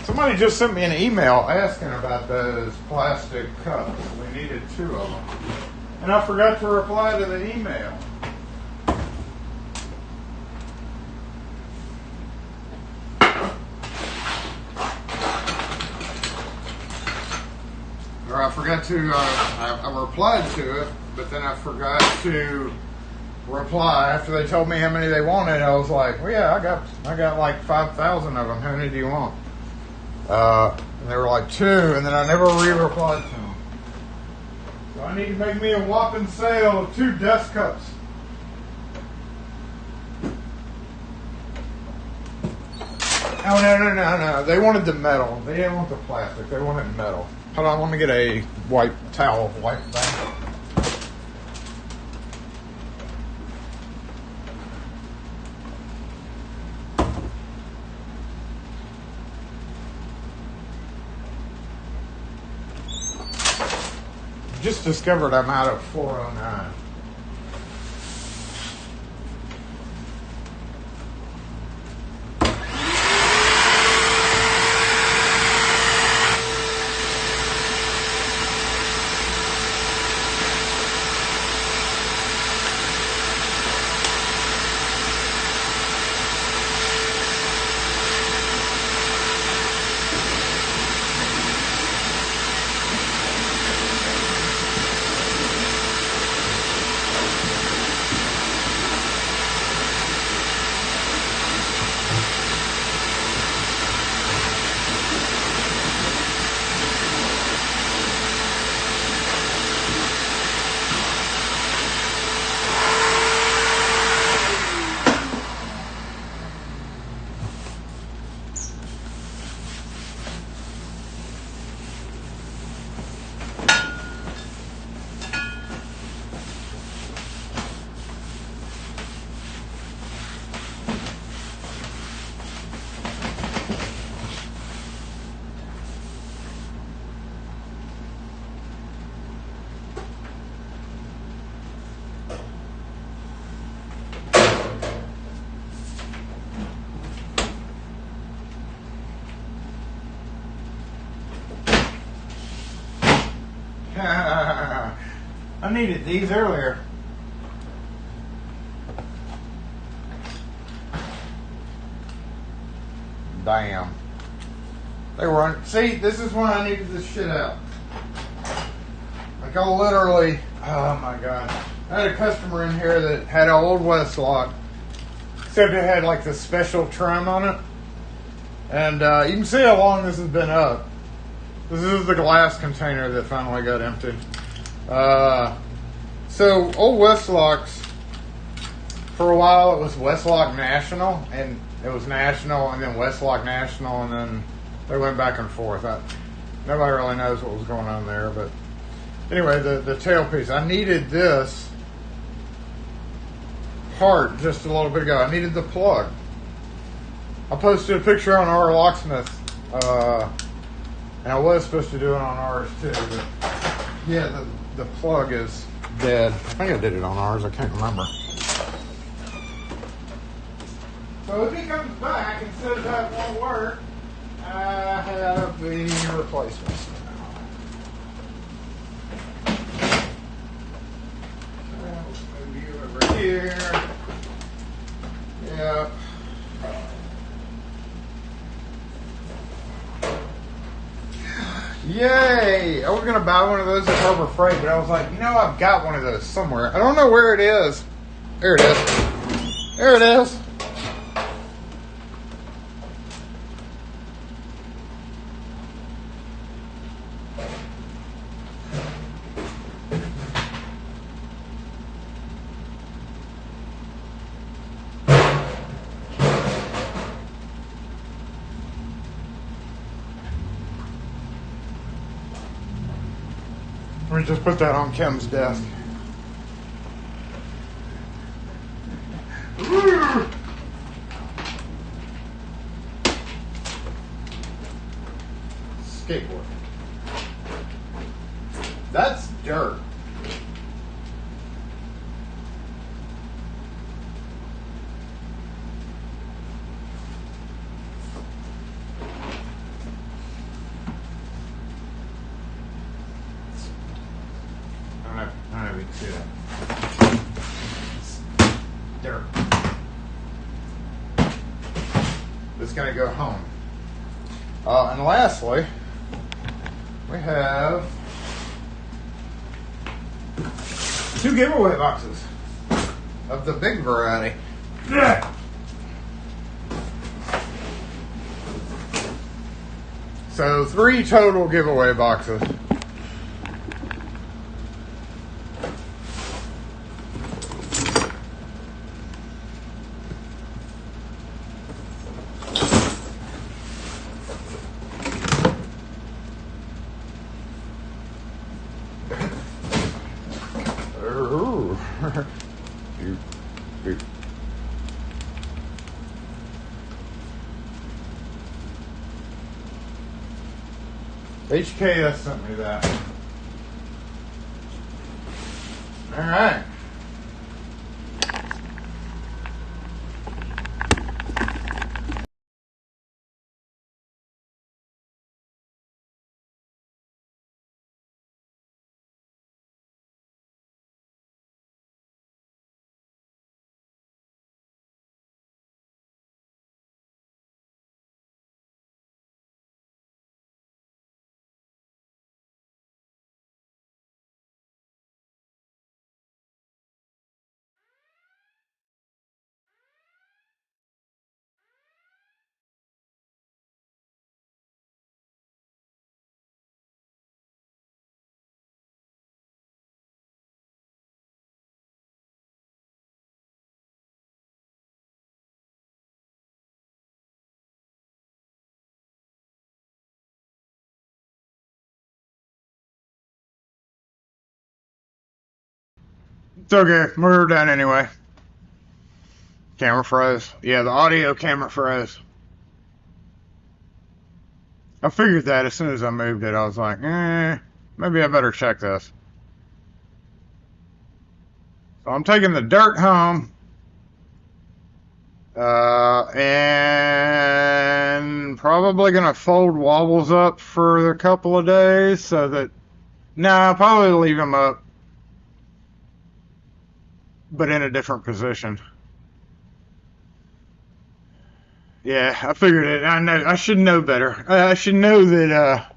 Somebody just sent me an email asking about those plastic cups. We needed 2 of them. And I forgot to reply to the email. Or I forgot to, I replied to it, but then I forgot to reply after they told me how many they wanted. I was like, well, yeah, I got like 5,000 of them. How many do you want? And they were like 2, and then I never re-replied to them. So I need to make me a whopping sale of 2 desk cups. Oh, no. They wanted the metal. They didn't want the plastic. They wanted metal. Hold on, let me get a white towel, wipe that. Just discovered I'm out of 409. I needed these earlier. Damn. They were, see, this is when I needed this shit out. Like I literally, oh my God. I had a customer in here that had an old Westlock, except it had like the special trim on it. And you can see how long this has been up. This is the glass container that finally got emptied. So old Westlocks, for a while it was Westlock National, and it was National, and then Westlock National, and then they went back and forth. Nobody really knows what was going on there, but anyway, the tailpiece. I needed this part just a little bit ago. I needed the plug. I posted a picture on our Locksmith, and I was supposed to do it on ours too, but yeah, the plug is dead. I think I did it on ours. I can't remember. So if he comes back and says that won't work, I have the replacements. Let's move you over here. Yep. Yay! I was going to buy one of those at Harbor Freight, but I was like, you know, I've got one of those somewhere. I don't know where it is. There it is. There it is. Let me just put that on Kim's desk. Skateboard. That's dirt. I don't know if you can see that. It's dirt. It's going to go home. And lastly, we have 2 giveaway boxes of the big variety. Yeah. So 3 total giveaway boxes. HKS sent me that. All right. It's okay. We're done anyway. Camera froze. Yeah, the audio camera froze. I figured that as soon as I moved it. I was like, maybe I better check this. So I'm taking the dirt home. And probably going to fold Wobbles up for a couple of days so that... I'll probably leave him up, but in a different position. Yeah, I figured it. I know. I should know better. I should know that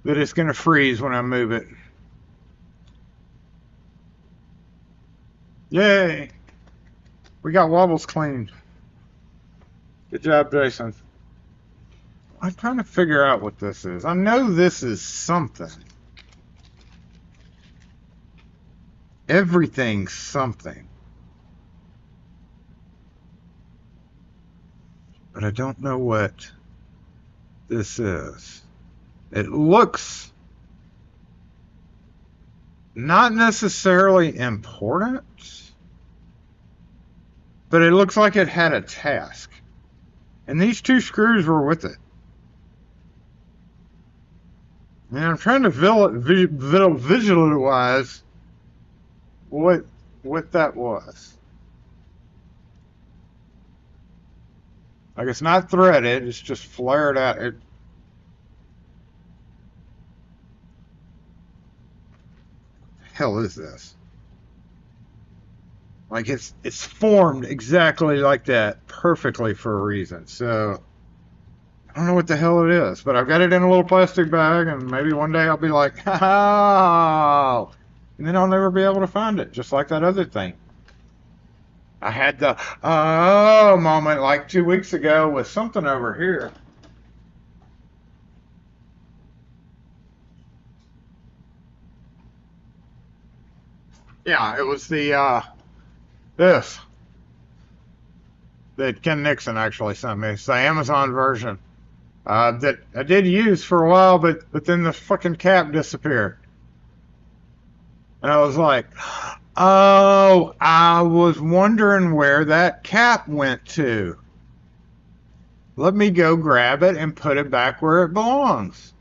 that it's gonna freeze when I move it. Yay! We got Wobbles cleaned. Good job, Jason. I'm trying to figure out what this is. I know this is something. Everything's something. But I don't know what this is. It looks not necessarily important, but it looks like it had a task. And these 2 screws were with it. And I'm trying to visualize what that was. Like, it's not threaded, it's just flared out. What the hell is this? Like, it's formed exactly like that, perfectly for a reason. So I don't know what the hell it is, but I've got it in a little plastic bag, and maybe one day I'll be like, ha, and then I'll never be able to find it, just like that other thing. I had the oh moment like 2 weeks ago with something over here. Yeah, it was the this that Ken Nixon actually sent me. It's the Amazon version that I did use for a while, but then the fucking cap disappeared, and I was like, oh, I was wondering where that cap went to. Let me go grab it and put it back where it belongs.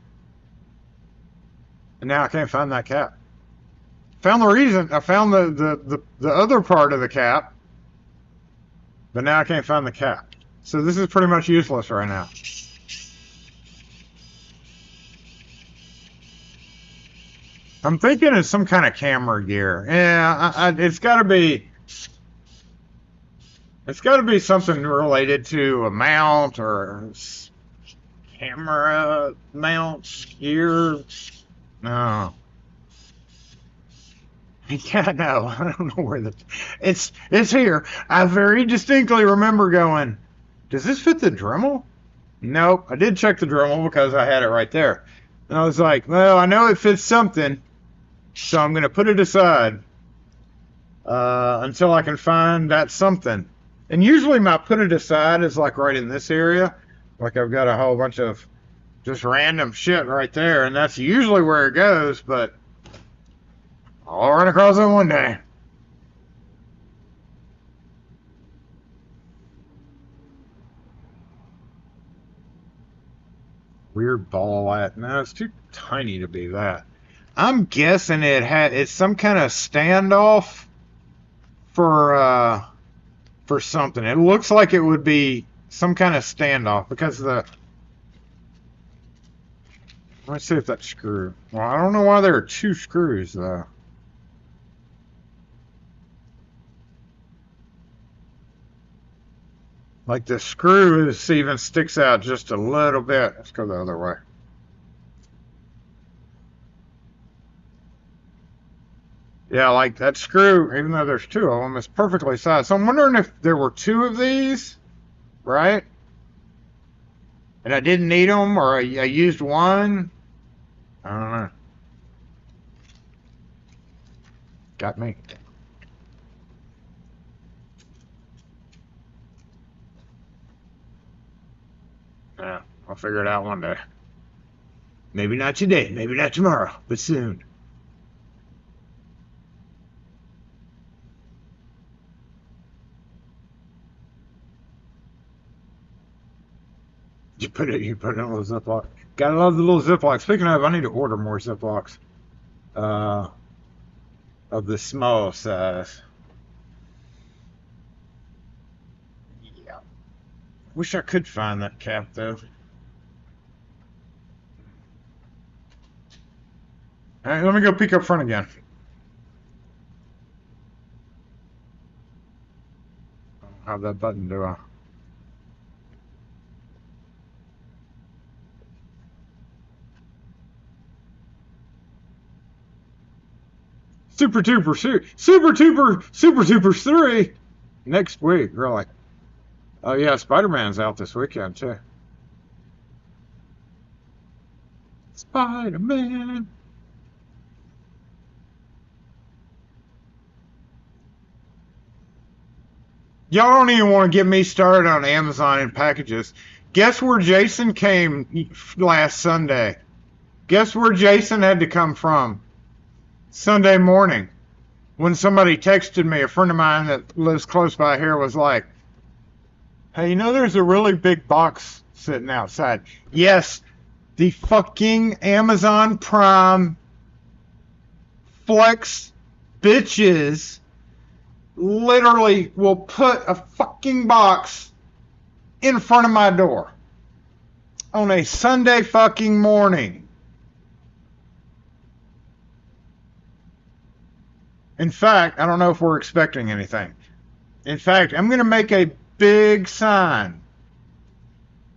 And now I can't find that cap. Found the reason. I found the other part of the cap, but now I can't find the cap. So this is pretty much useless right now. I'm thinking it's some kind of camera gear. Yeah, it's got to be. It's got to be something related to a mount or camera mount gear. No. Yeah, no, I don't know where it's here. I very distinctly remember going, does this fit the Dremel? Nope. I did check the Dremel because I had it right there. And I was like, well, I know it fits something, so I'm going to put it aside until I can find that something. And usually my put it aside is like right in this area. Like I've got a whole bunch of just random shit right there, and that's usually where it goes, but I'll run across it one day. Weird ball at. No, it's too tiny to be that. I'm guessing it's some kind of standoff for something. It looks like it would be some kind of standoff because let's see if that screw. Well, I don't know why there are two screws though. Like the screw even sticks out just a little bit. Let's go the other way. Yeah, like that screw, even though there's two of them, is perfectly sized. So I'm wondering if there were two of these, right? And I didn't need them, or I used one. I don't know. Got me. Yeah, I'll figure it out one day. Maybe not today, maybe not tomorrow, but soon. You put it in a little Ziploc. Gotta love the little Ziploc. Speaking of, I need to order more Ziplocs. Of the small size. Yeah. Wish I could find that cap though. Alright, let me go peek up front again. I don't have that button, do I? Super Tuper 3 next week, really. Oh yeah, Spider-Man's out this weekend too. Spider-Man. Y'all don't even want to get me started on Amazon and packages. Guess where Jason came last Sunday? Guess where Jason had to come from? Sunday morning, when somebody texted me, a friend of mine that lives close by here was like, hey, you know there's a really big box sitting outside. Yes, the fucking Amazon Prime Flex bitches literally will put a fucking box in front of my door on a Sunday fucking morning. In fact, I don't know if we're expecting anything. In fact, I'm going to make a big sign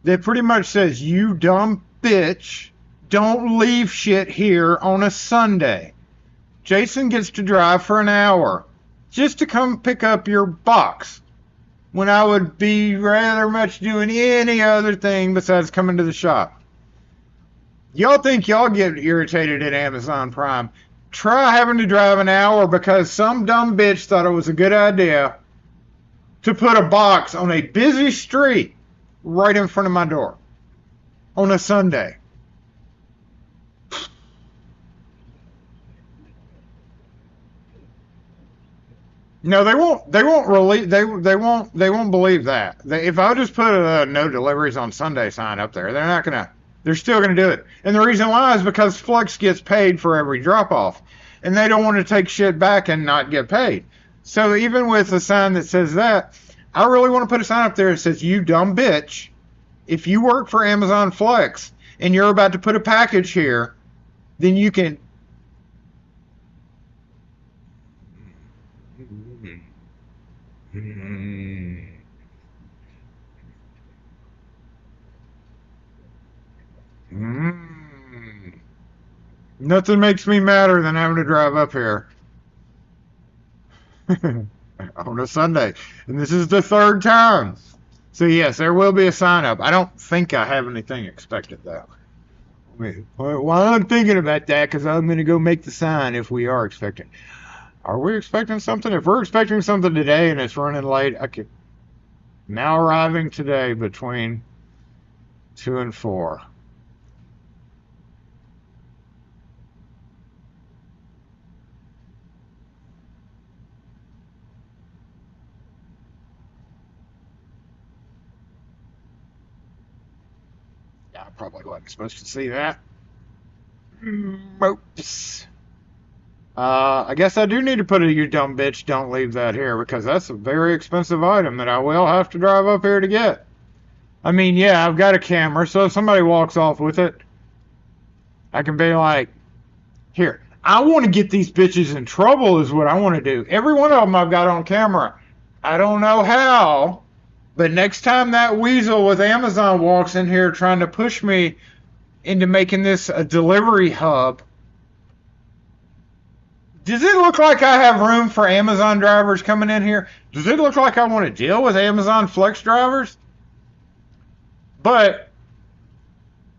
that pretty much says, "You dumb bitch, don't leave shit here on a Sunday." Jason gets to drive for an hour just to come pick up your box when I would be rather much doing any other thing besides coming to the shop. Y'all think y'all get irritated at Amazon Prime. Try having to drive an hour because some dumb bitch thought it was a good idea to put a box on a busy street right in front of my door on a Sunday. No, they won't. They won't really. They won't believe that. If I just put a no deliveries on Sunday sign up there, they're not gonna. They're still gonna do it. And the reason why is because Flex gets paid for every drop off, and they don't want to take shit back and not get paid. So even with a sign that says that, I really want to put a sign up there that says, "You dumb bitch, if you work for Amazon Flex and you're about to put a package here, then you can." Nothing makes me madder than having to drive up here on a Sunday. And this is the third time. So yes, there will be a sign up. I don't think I have anything expected though. Well, I'm thinking about that because I'm going to go make the sign if we are expecting. Are we expecting something? If we're expecting something today and it's running late, I could. Now arriving today between 2 and 4. Yeah, I probably wasn't supposed to see that. Oops. I guess I do need to put a "you dumb bitch, don't leave that here" because that's a very expensive item that I will have to drive up here to get. I mean, yeah, I've got a camera, so if somebody walks off with it, I can be like, "Here, I want to get these bitches in trouble," is what I want to do. Every one of them I've got on camera. I don't know how, but next time that weasel with Amazon walks in here trying to push me into making this a delivery hub, does it look like I have room for Amazon drivers coming in here? Does it look like I want to deal with Amazon Flex drivers? But,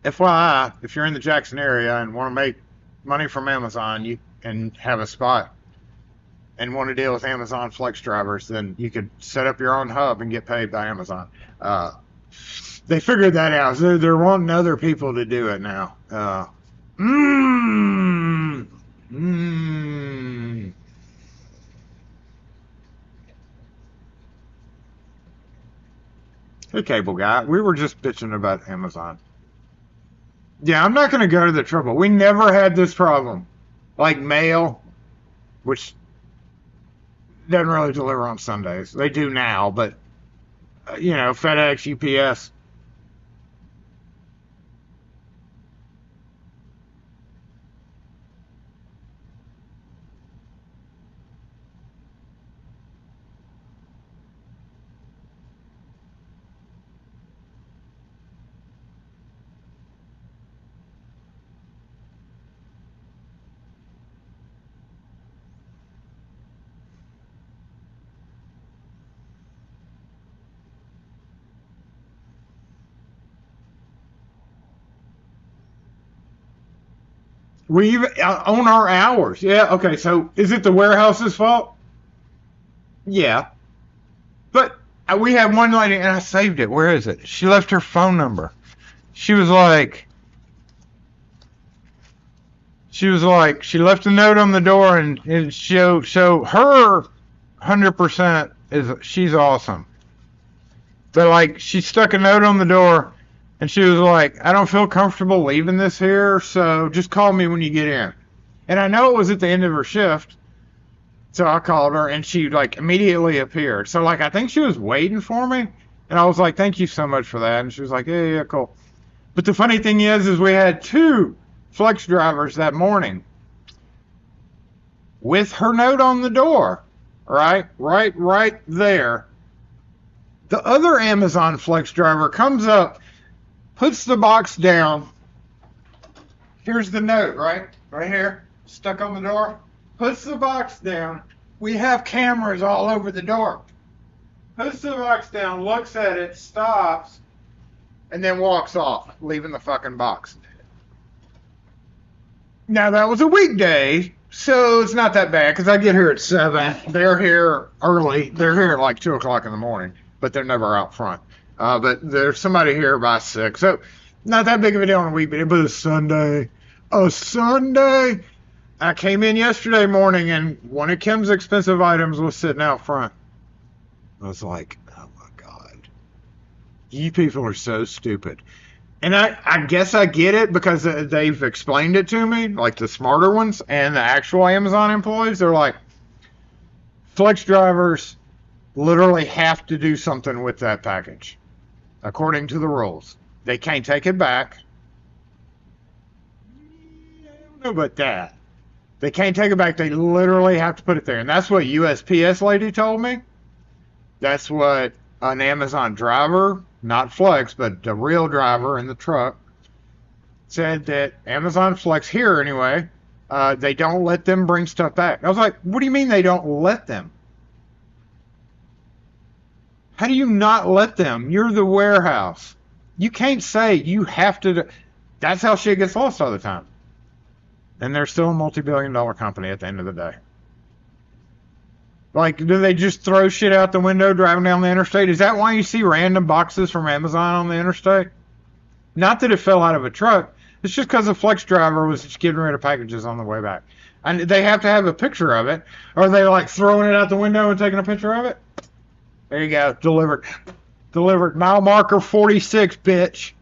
FYI, if you're in the Jackson area and want to make money from Amazon and have a spot and want to deal with Amazon Flex drivers, then you could set up your own hub and get paid by Amazon. They figured that out. They're wanting other people to do it now. Hey, cable guy, we were just bitching about Amazon. Yeah, I'm not going to go to the trouble. We never had this problem. Like mail, which doesn't really deliver on Sundays. They do now, but, FedEx, UPS. We even on our hours. Yeah, okay, so is it the warehouse's fault? Yeah. But we had one lady, and I saved it. Where is it? She left her phone number. She left a note on the door, and it showed, so her 100% she's awesome. But she stuck a note on the door, and she was like, "I don't feel comfortable leaving this here, so just call me when you get in." And I know it was at the end of her shift, So I called her, and she like immediately appeared. So like I think she was waiting for me, and I was like, "Thank you so much for that." And she was like, "Yeah, yeah, cool." But the funny thing is we had two flex drivers that morning with her note on the door, right there. The other Amazon flex driver comes up, puts the box down. Here's the note, right here, stuck on the door. Puts the box down. We have cameras all over the door. Puts the box down, looks at it, stops, and then walks off, leaving the fucking box. Now, that was a weekday, so it's not that bad, because I get here at 7. They're here early. They're here at like 2 o'clock in the morning, but they're never out front. But there's somebody here by 6. So, not that big of a deal on a weekday, but a Sunday. A Sunday? I came in yesterday morning, and one of Kim's expensive items was sitting out front. I was like, oh my God. You people are so stupid. And I guess I get it because they've explained it to me, like the smarter ones and the actual Amazon employees. They're like, flex drivers literally have to do something with that package, according to the rules. They can't take it back. I don't know about that. They can't take it back. They literally have to put it there. And that's what USPS lady told me. That's what an Amazon driver, not Flex, but the real driver in the truck, said that Amazon Flex here anyway, they don't let them bring stuff back. I was like, what do you mean they don't let them? How do you not let them? You're the warehouse. You can't say you have to. That's how shit gets lost all the time. And they're still a multi-billion-dollar company at the end of the day. Like, do they just throw shit out the window driving down the interstate? Is that why you see random boxes from Amazon on the interstate? Not that it fell out of a truck. It's just because the flex driver was just getting rid of packages on the way back. And they have to have a picture of it. Or are they like throwing it out the window and taking a picture of it? There you go. Delivered. Delivered. Mile marker 46, bitch.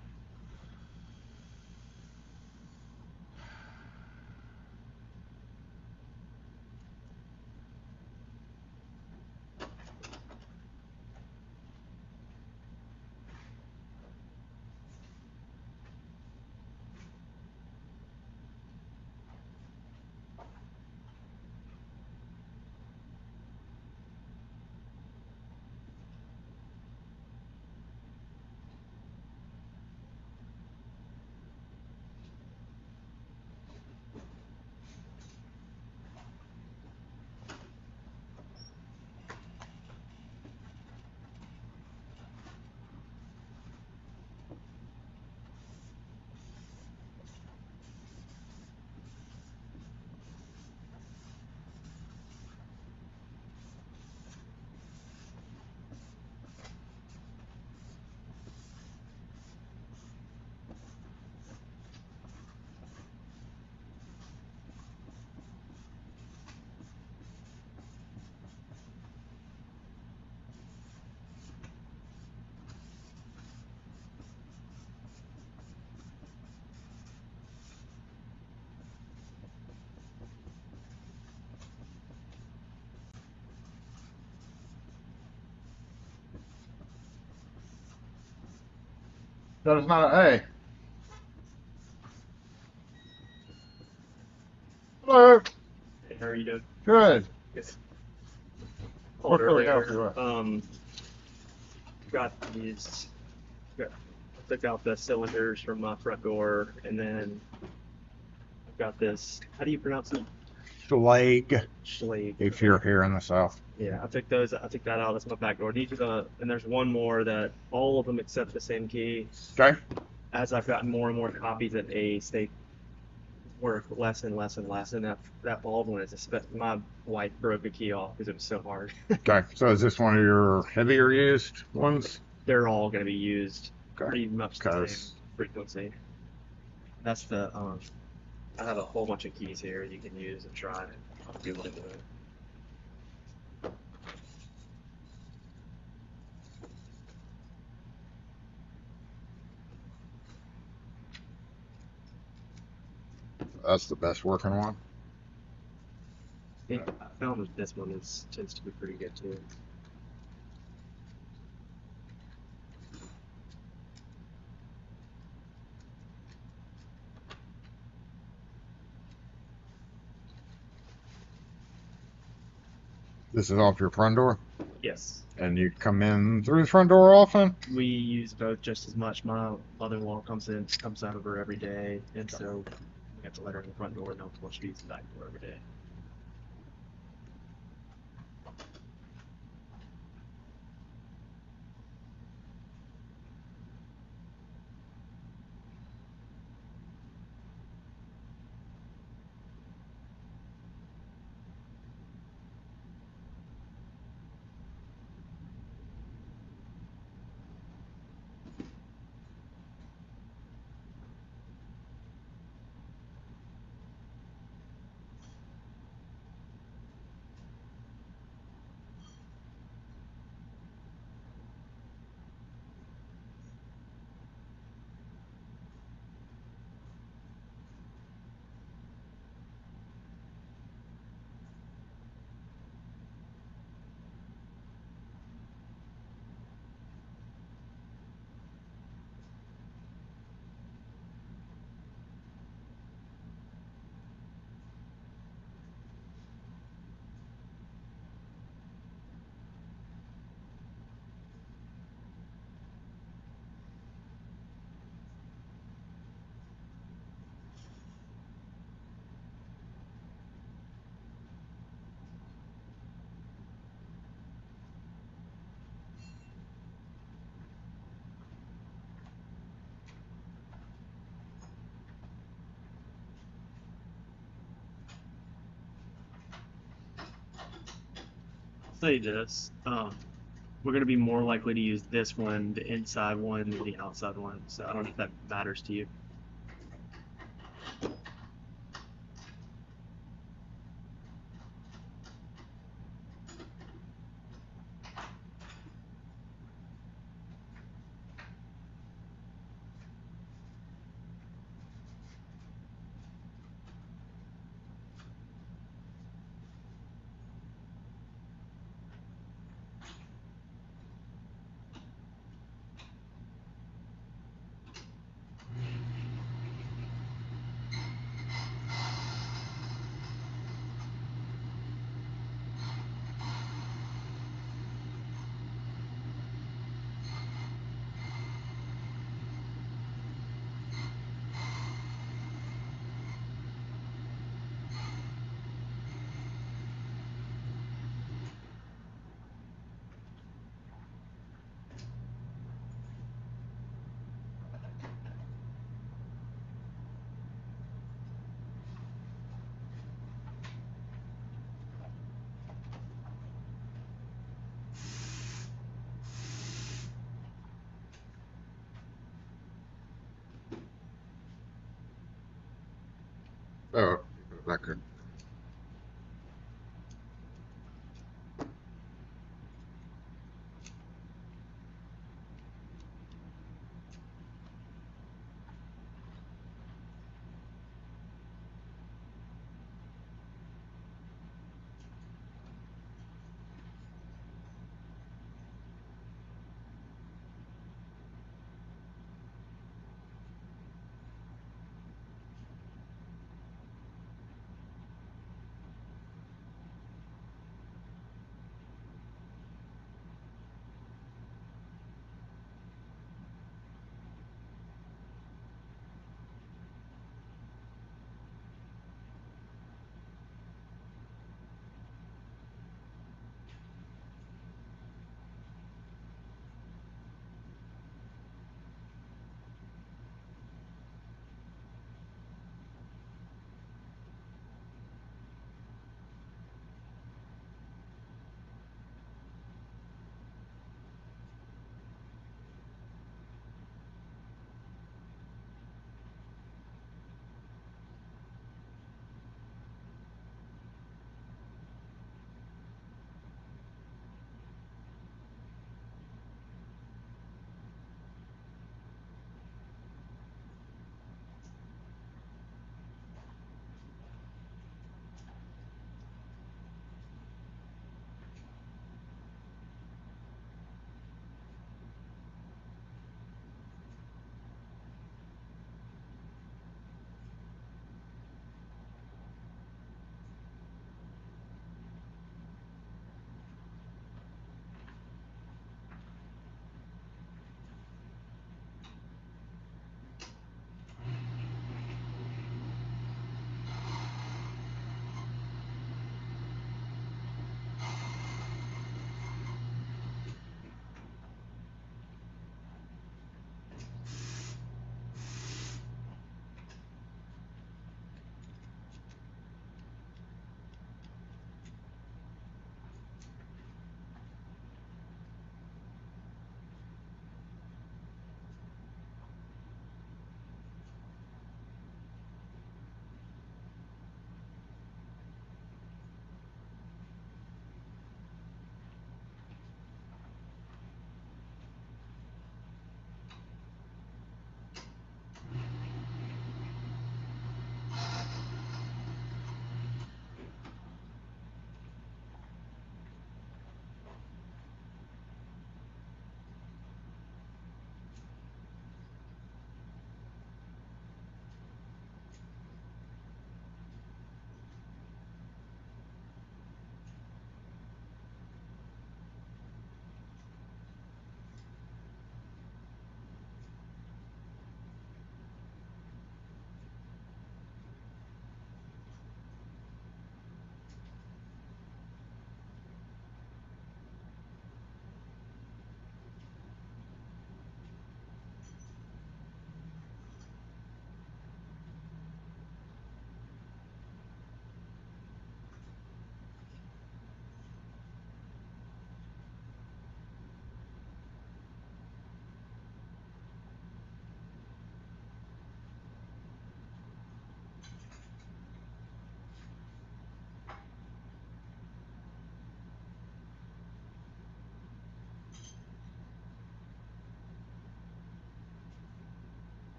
That is not an A. Hello. Hey, how are you doing? Good. Yes. What Called can we help earlier. you with? Got these. I took out the cylinders from my front door, and then I've got this. How do you pronounce it? Schlag, Schlag. if you're here in the South. Yeah, I took those. I took that out. That's my back door. These are the, and there's one more that all of them accept the same key. Okay. As I've gotten more and more copies of Ace, they work less and less and less. And that bald one is my wife broke a key off because it was so hard. Okay. So is this one of your heavier used ones? They're all going to be used Okay. pretty much the same frequency. That's the I have a whole bunch of keys here you can use and try and I'll do it. That's the best working one. I found that this one tends to be pretty good too. This is off your front door, Yes. and you come in through the front door often. We use both just as much. My mother-in-law comes out over every day, and so we have to let her in the front door and not she use the back door every day. Say this. We're going to be more likely to use this one, the inside one, than the outside one. So I don't know if that matters to you. Oh, that could.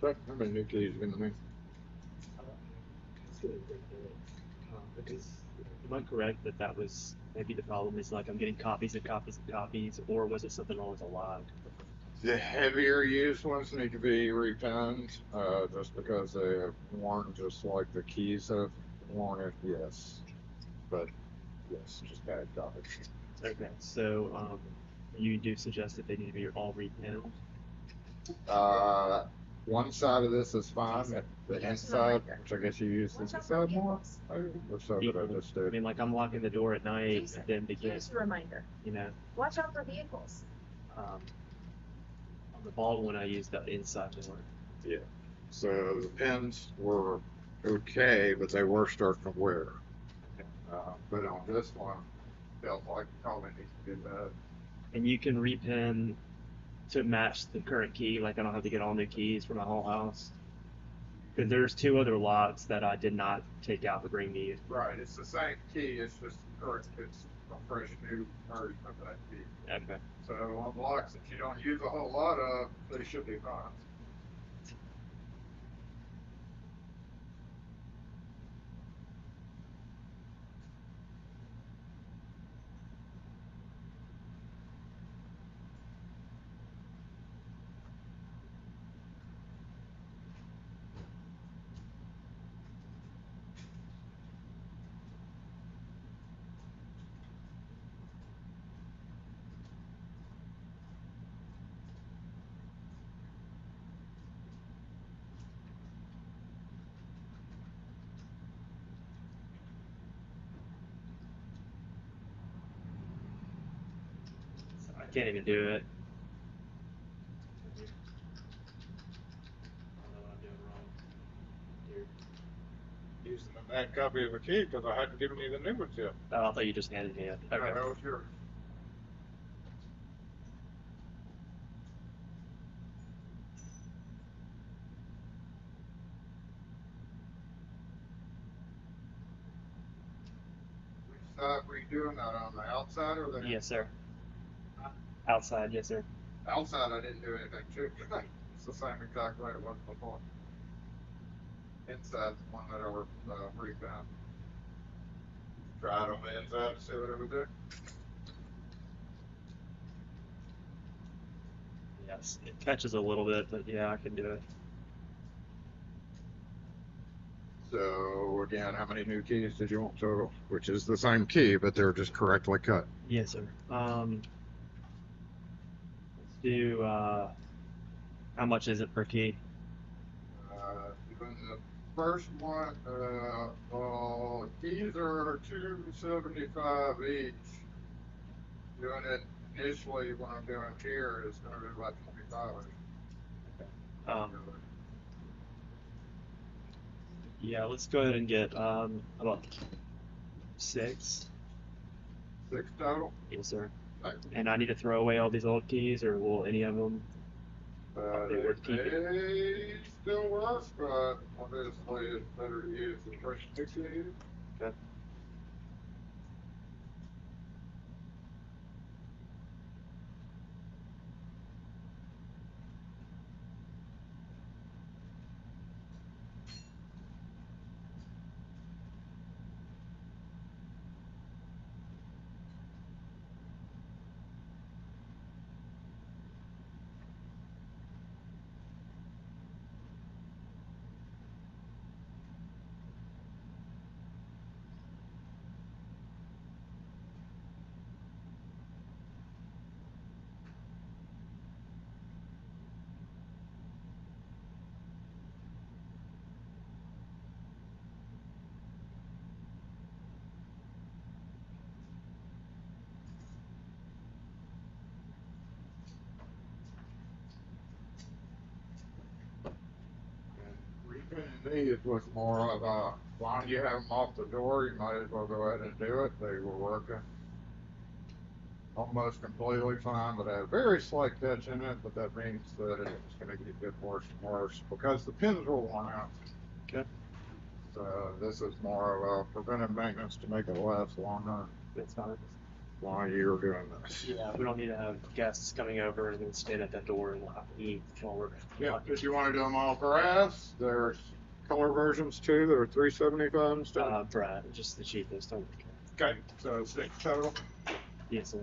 How many new keys are gonna make? Because am I correct that that was maybe the problem is like I'm getting copies and copies and copies, or was it something wrong with the lock? The heavier used ones need to be repinned, just because they have worn just like the keys have worn it, yes. But, yes, just bad copies. Okay, so you do suggest that they need to be all repinned? One side of this is fine, the inside, which I guess you use this side more, or so that I just I did. mean, like I'm locking the door at night and then begin, Here's a reminder. you know, Watch out for vehicles. on the bald one I used the inside door. Yeah. So the pins were okay, but they were starting to wear. But on this one, felt like probably needs to get that. And you can repin to match the current key, like I don't have to get all new keys for my whole house. Because there's 2 other locks that I did not take out to bring to you. Right, it's the same key, it's just current, it's a fresh new version of that key. Okay. So on locks that you don't use a whole lot of, they should be fine. I can't even do it. I don't know what I'm doing wrong. Here. Using a bad copy of a key because I hadn't given you the new ones yet. Oh, I thought you just handed me it. Okay. That was yours. Which side were you doing that on, the outside or the Yes, sir. Outside, yes, sir. outside? I didn't do anything to. It's the same exact way it was before. Inside's the one that I were refound. Try it on the inside to see what it would do. Yes, it catches a little bit, but yeah, I can do it. So again, how many new keys did you want total? Which is the same key, but they're just correctly cut. Yes, sir. Let's do, how much is it per key? Doing the first one, well, keys are $275 each. Doing it initially when I'm doing here is going to be about $25. Yeah, let's go ahead and get, about 6. 6 total. Yes, sir. Right. And I need to throw away all these old keys, or will any of them be worth keeping? They still work, but obviously it's better to use the fresh new keys. Okay. Repinning these was more of a, as long as you have them off the door, you might as well go ahead and do it. They were working almost completely fine, but had a very slight catch in it, but that means that it's going to get worse and worse because the pins were worn out. Okay. So this is more of a preventive maintenance to make it last longer. That's fine. while you're doing this. Yeah, we don't need to have guests coming over and then stand at that door and we'll have to eat while we're. Yeah, if you want to do them all brass, there's color versions too. There are 375 and stuff. Brad, just the cheapest. Don't Okay, so 6 total. Yes, sir.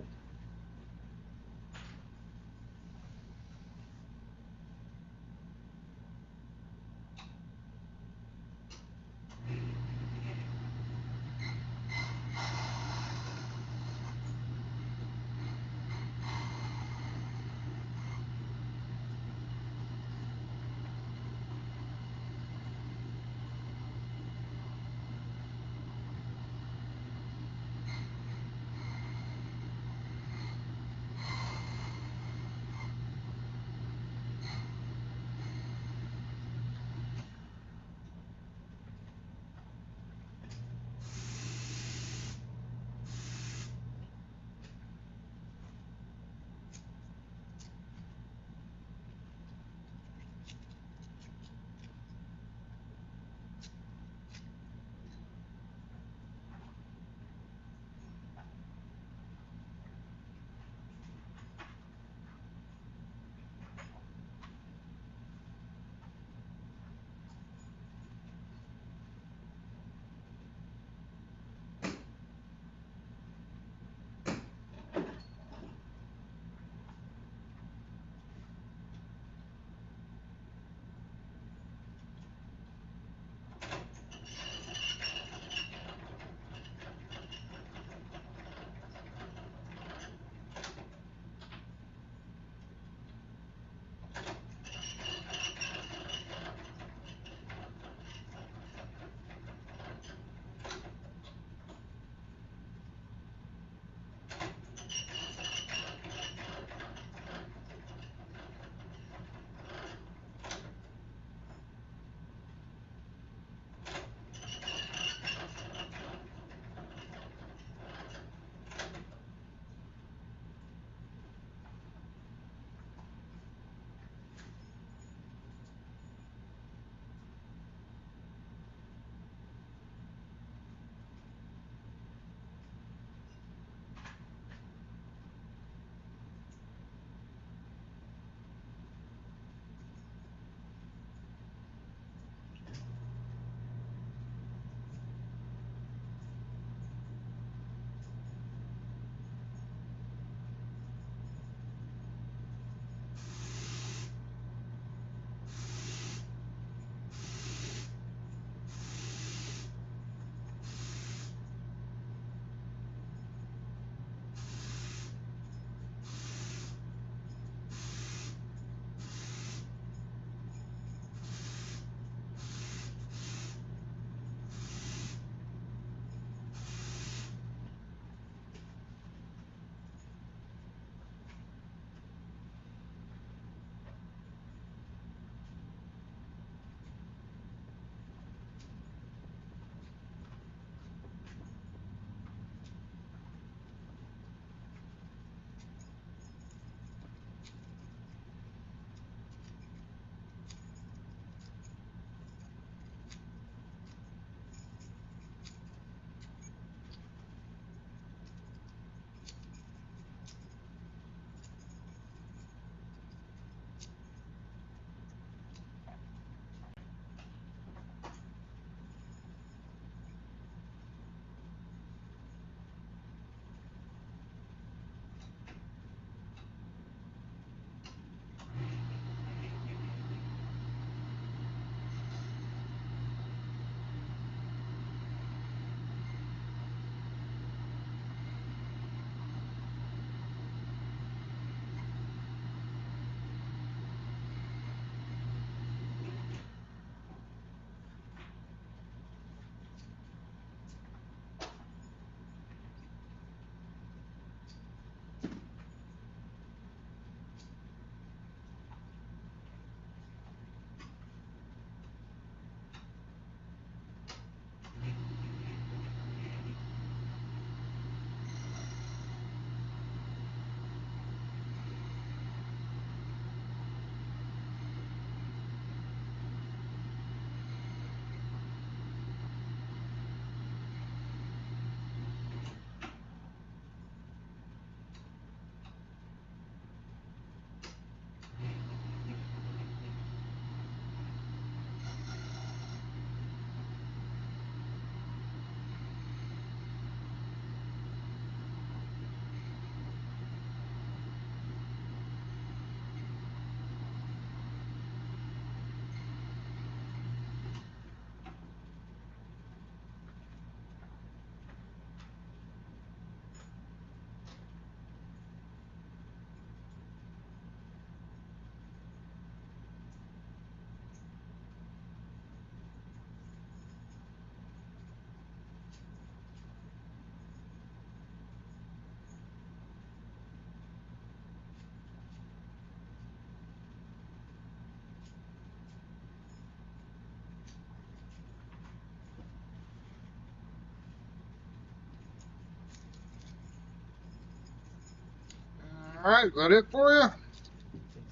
All right, is that it for you?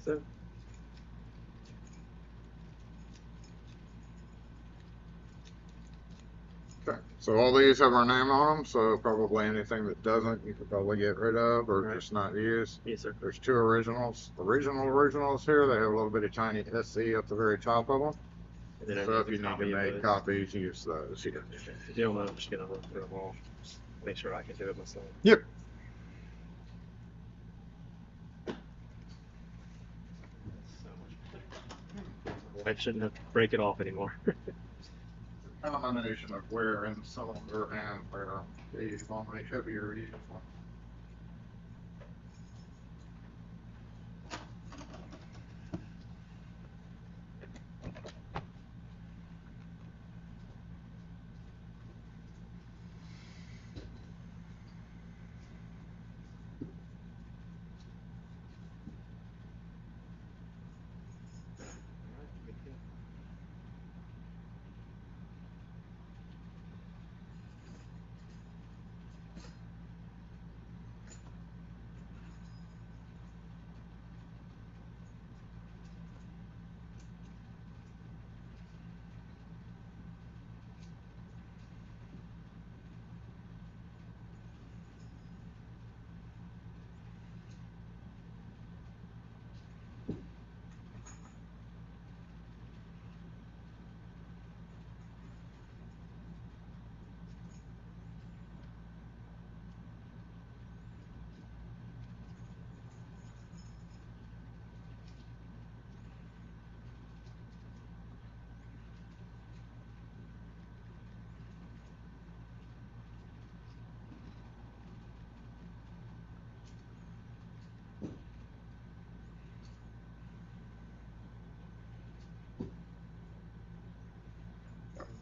So, Okay. So all these have our name on them, so probably anything that doesn't, you could probably get rid of or Right. just not use. yes, sir. There's two originals. Originals here. They have a little bit of tiny SC at the very top of them. And then So I if you need to copy of make those. copies, use those. Yeah. If you don't know, I'm just gonna look through them all. Make sure I can do it myself. Yep. My wife shouldn't have to break it off anymore. Combination of wear and cylinder and wear. These on the heavier used one.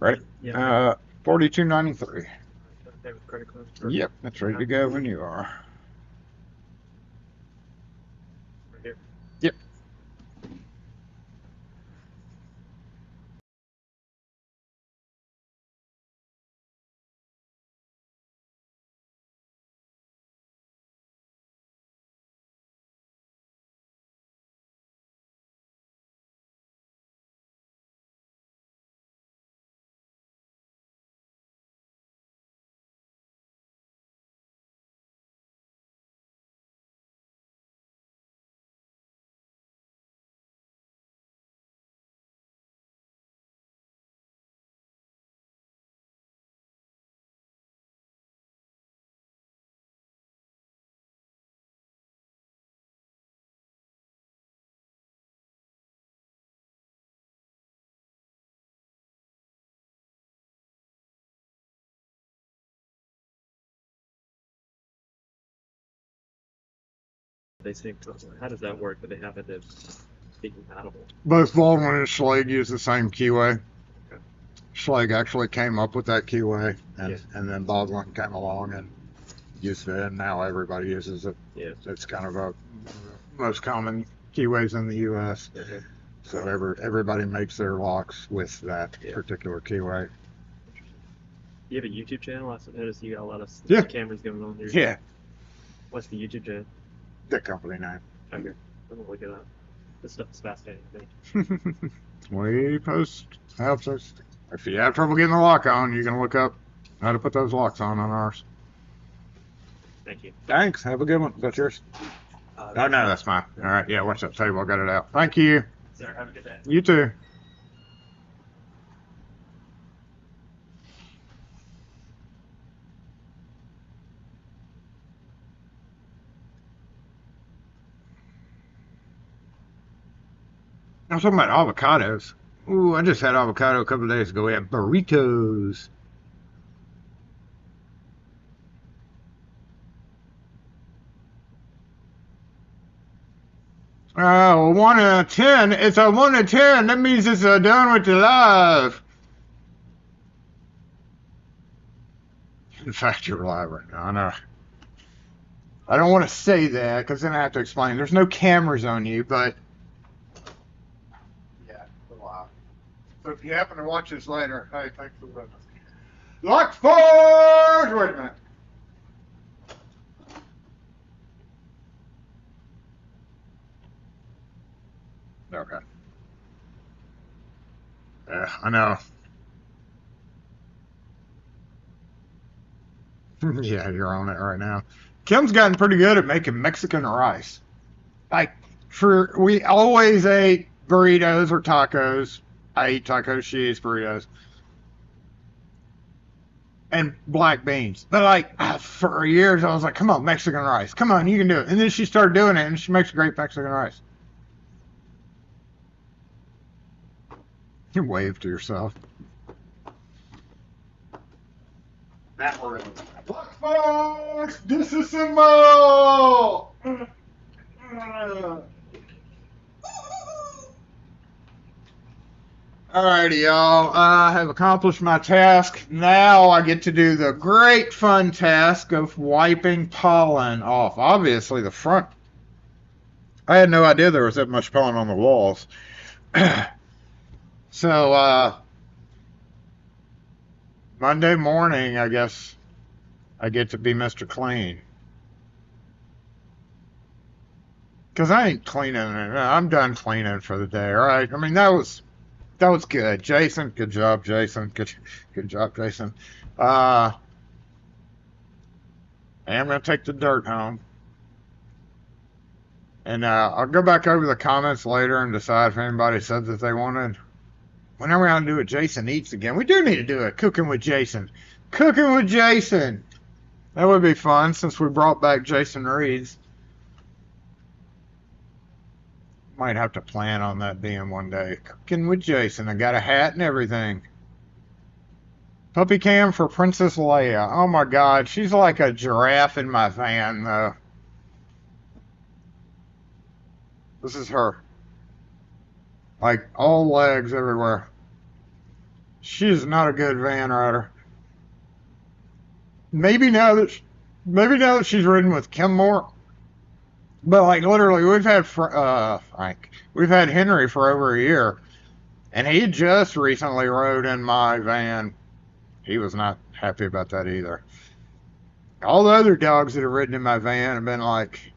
Ready? Yeah. 4293. Okay with credit card? Yep, that's ready to go when you are. Right here. Yep. They sync. How does that work? Do they happen to be compatible? Both Baldwin and Schlage use the same keyway. Schlage actually came up with that keyway, and then Baldwin came along and used it, and now everybody uses it. Yeah. It's kind of a most common keyways in the U.S. Okay. So everybody makes their locks with that particular keyway. You have a YouTube channel? I noticed you got a lot of Yeah. cameras going on here. Yeah, What's the YouTube channel? the company name. Okay. I'm gonna look it up. This stuff is fascinating to me. We post helps us. If you have trouble getting the lock on, you can look up how to put those locks on ours. Thank you. Thanks. Have a good one. Is that yours? Oh, no, that's mine. All right. Yeah, watch that table. I got it out. Thank you. Sir, have a good day. You too. I was talking about avocados. Ooh, I just had avocado a couple of days ago. We had burritos. Oh, 1 out of 10. It's a 1 out of 10. That means it's done with the live. In fact, you're live right now. I know. I don't want to say that because then I have to explain. There's no cameras on you, but yeah, we're live. So if you happen to watch this later, hey, thanks for listening. Lock forward! Wait a minute. Yeah, I know. Yeah, you're on it right now. Kim's gotten pretty good at making Mexican rice. Like, we always ate burritos or tacos. I eat tacos, she eats burritos. And black beans. But like for years, I was like, "Come on, Mexican rice. Come on, you can do it." And then she started doing it, and she makes great Mexican rice. You wave to yourself. That word. Locksmith, disassemble. Alrighty, y'all. I have accomplished my task. Now I get to do the great fun task of wiping pollen off. Obviously, the front. I had no idea there was that much pollen on the walls. So, Monday morning, I guess I get to be Mr. Clean. Because I ain't cleaning it. I'm done cleaning for the day, alright? I mean, that was good. Jason, good job, Jason. Good job, Jason. I am going to take the dirt home. And I'll go back over the comments later and decide if anybody said that they wanted. When are we going to do it? Jason Eats again. We do need to do it. Cooking with Jason. Cooking with Jason. That would be fun since we brought back Jason Reeds. Might have to plan on that being one day. Cooking with Jason. I got a hat and everything. Puppy cam for Princess Leia. Oh my god, she's like a giraffe in my van, though. This is her. Like, all legs everywhere. She is not a good van rider. Maybe now that she's ridden with Kim more. But like literally, we've had Frank, we've had Henry for over a year, and he just recently rode in my van. He was not happy about that either. All the other dogs that have ridden in my van have been like,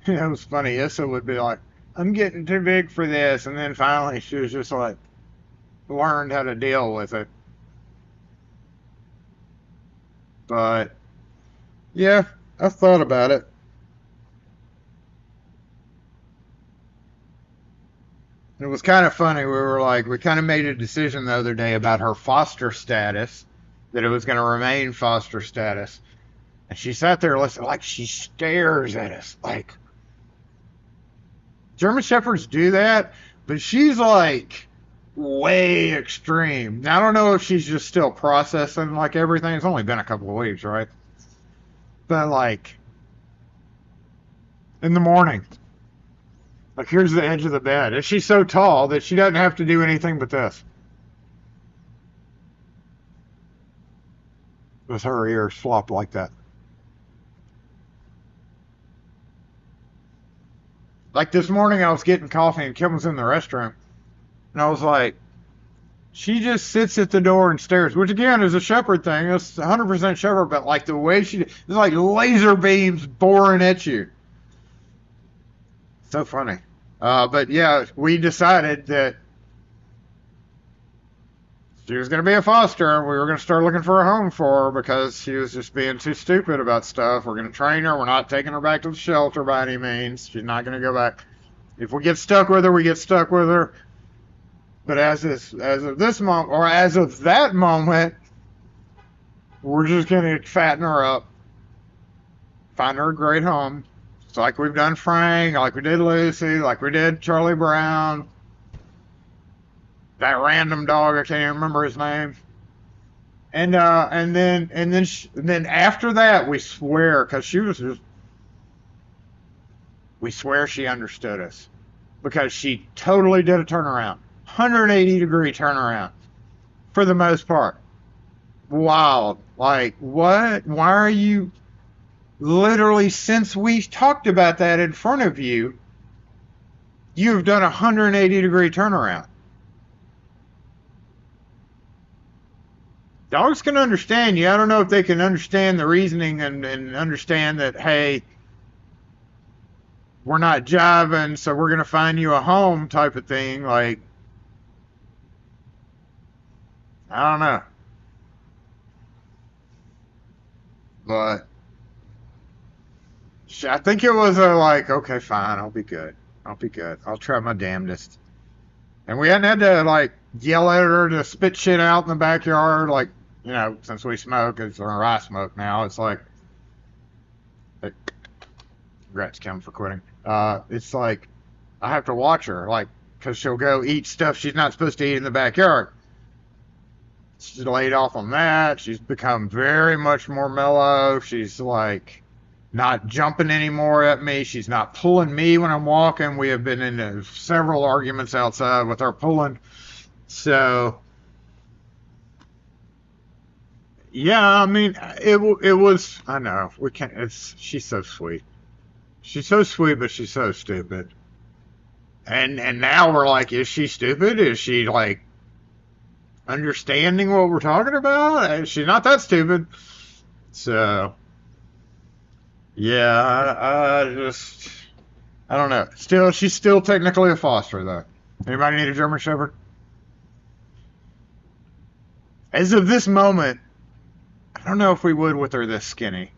it was funny. Issa would be like, "I'm getting too big for this," and then finally she was just like, learned how to deal with it. But yeah, I thought about it. It was kind of funny. We kind of made a decision the other day about her foster status, that it was going to remain foster status. And she sat there listening, like she stares at us. Like, German Shepherds do that, but she's like way extreme. Now, I don't know if she's just still processing like everything. It's only been a couple of weeks, right? But like, in the morning, like, here's the edge of the bed. And she's so tall that she doesn't have to do anything but this. With her ears flopped like that. Like this morning, I was getting coffee and Kim was in the restroom. And I was like, she just sits at the door and stares, which again is a shepherd thing. It's 100% shepherd, but like the way it's like laser beams boring at you. So funny. But yeah, we decided that she was going to be a foster, and we were going to start looking for a home for her because she was just being too stupid about stuff. We're going to train her. We're not taking her back to the shelter by any means. She's not going to go back. If we get stuck with her, we get stuck with her. But as of this moment, or as of that moment, we're just going to fatten her up, find her a great home. It's like we've done Frank, like we did Lucy, like we did Charlie Brown. That random dog, I can't even remember his name. And then after that, we swear, because she was just, we swear she understood us, because she totally did a turnaround, 180-degree turnaround, for the most part. Wild, like what? Why are you? Literally, since we talked about that in front of you, you've done a 180-degree turnaround. Dogs can understand you. I don't know if they can understand the reasoning and understand that, hey, we're not jiving, so we're going to find you a home type of thing. Like, I don't know. But I think it was like, okay, fine, I'll be good. I'll be good. I'll try my damnedest. And we hadn't had to like yell at her to spit shit out in the backyard, like, you know, since we smoke, or I smoke now, it's like, congrats, Kim, for quitting. It's like I have to watch her, like, because she'll go eat stuff she's not supposed to eat in the backyard. She's laid off on that. She's become very much more mellow. She's like not jumping anymore at me. She's not pulling me when I'm walking. We have been into several arguments outside with her pulling. So, yeah, I mean, it was. I know we can't. She's so sweet. She's so sweet, but she's so stupid. And now we're like, is she stupid? Is she like understanding what we're talking about? She's not that stupid. So, yeah, I don't know. Still, she's still technically a foster, though. Anybody need a German Shepherd? As of this moment, I don't know if we would with her this skinny.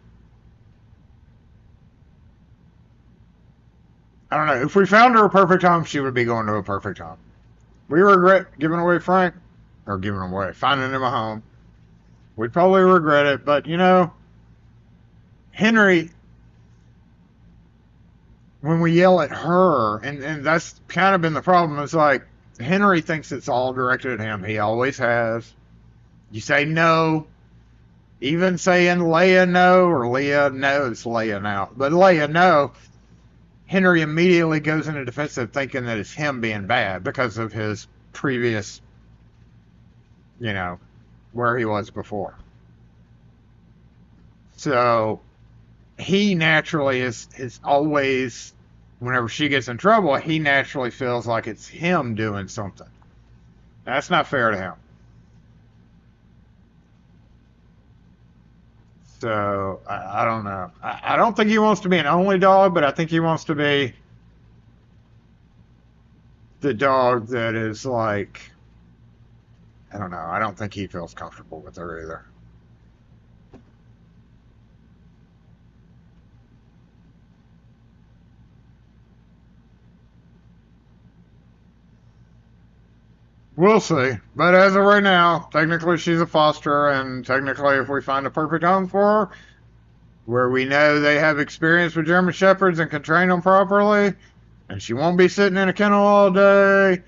I don't know. If we found her a perfect home, she would be going to a perfect home. We regret giving away Frank, or giving him away, finding him a home. We'd probably regret it, but you know, Henry, when we yell at her, and that's kind of been the problem, it's like Henry thinks it's all directed at him. He always has. You say no, even saying Leia no, or Leah no, it's Leia now, but Leia no, Henry immediately goes into defensive thinking that it's him being bad because of his previous, you know, where he was before. So he naturally is always, whenever she gets in trouble, he naturally feels like it's him doing something. That's not fair to him. So I don't know. I don't think he wants to be an only dog, but I think he wants to be the dog that is like, I don't know. I don't think he feels comfortable with her either. We'll see. But as of right now, technically she's a foster, and technically if we find a perfect home for her, where we know they have experience with German Shepherds and can train them properly, and she won't be sitting in a kennel all day,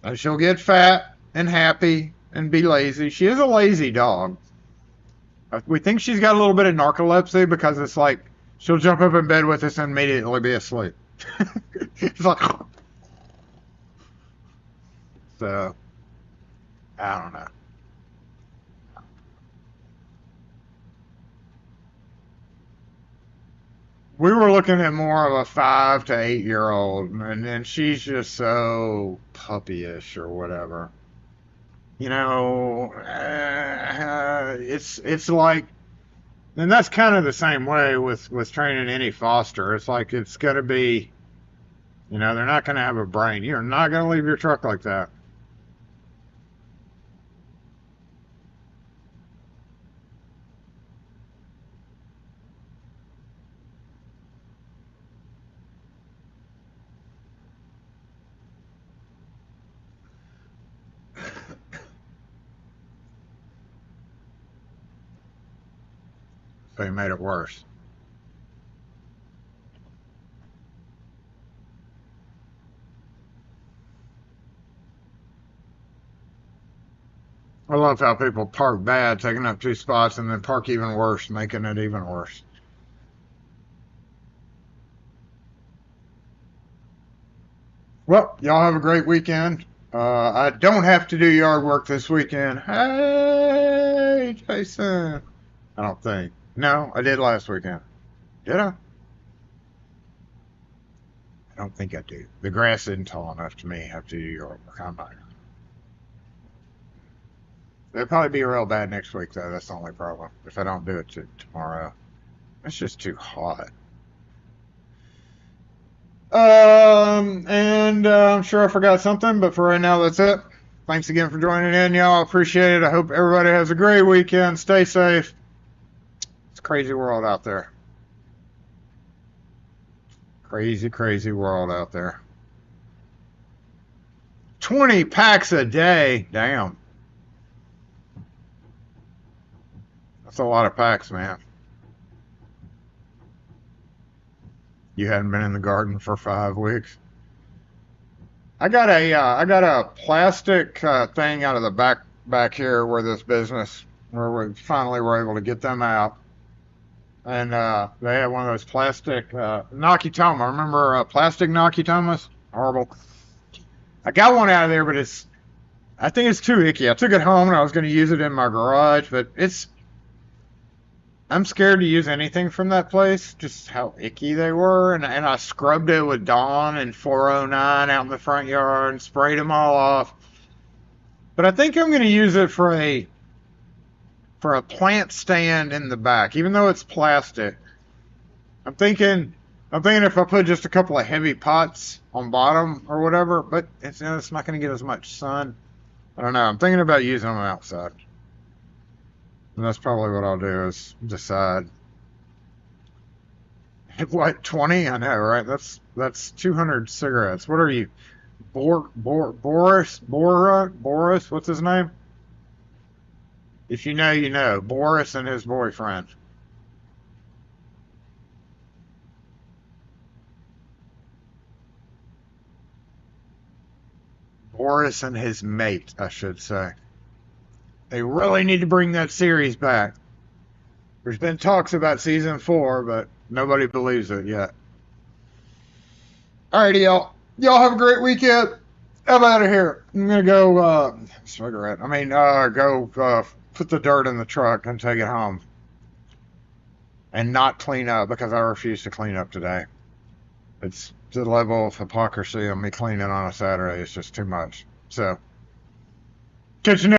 and she'll get fat and happy and be lazy. She is a lazy dog. We think she's got a little bit of narcolepsy because it's like she'll jump up in bed with us and immediately be asleep. It's like, so, I don't know. We were looking at more of a 5 to 8 year old, and then she's just so puppyish or whatever. You know, it's like, and that's kind of the same way with training any foster. It's like it's gonna be, you know, they're not gonna have a brain. You're not gonna leave your truck like that. So he made it worse. I love how people park bad, taking up 2 spots, and then park even worse, making it even worse. Well, y'all have a great weekend. I don't have to do yard work this weekend. Hey, Jason. I don't think. No, I did last weekend. Did I? I don't think I do. The grass isn't tall enough to me have to do yard work. I'm not. It'll probably be real bad next week, though. That's the only problem. If I don't do it tomorrow. It's just too hot. And I'm sure I forgot something, but for right now, that's it. Thanks again for joining in, y'all. Appreciate it. I hope everybody has a great weekend. Stay safe. It's a crazy world out there. Crazy, crazy world out there. 20 packs a day. Damn. That's a lot of packs, man. You hadn't been in the garden for 5 weeks. I got a plastic thing out of the back here where this business, where we finally were able to get them out. And they had one of those plastic Nakitoma. Remember plastic Nakitomas? Horrible. I got one out of there, but I think it's too icky. I took it home and I was going to use it in my garage, but I'm scared to use anything from that place, just how icky they were. And I scrubbed it with Dawn and 409 out in the front yard and sprayed them all off. But I think I'm going to use it for a plant stand in the back, even though it's plastic. I'm thinking if I put just a couple of heavy pots on bottom or whatever, but it's not going to get as much sun. I don't know. I'm thinking about using them outside. And that's probably what I'll do is decide. What, 20? I know, right? That's 200 cigarettes. What are you? Boris? What's his name? If you know, you know. Boris and his boyfriend. Boris and his mate, I should say. They really need to bring that series back. There's been talks about season 4, but nobody believes it yet. Alrighty, y'all. Y'all have a great weekend. I'm out of here. I'm gonna go go put the dirt in the truck and take it home. And not clean up because I refuse to clean up today. It's the level of hypocrisy of me cleaning on a Saturday is just too much. So, catch you next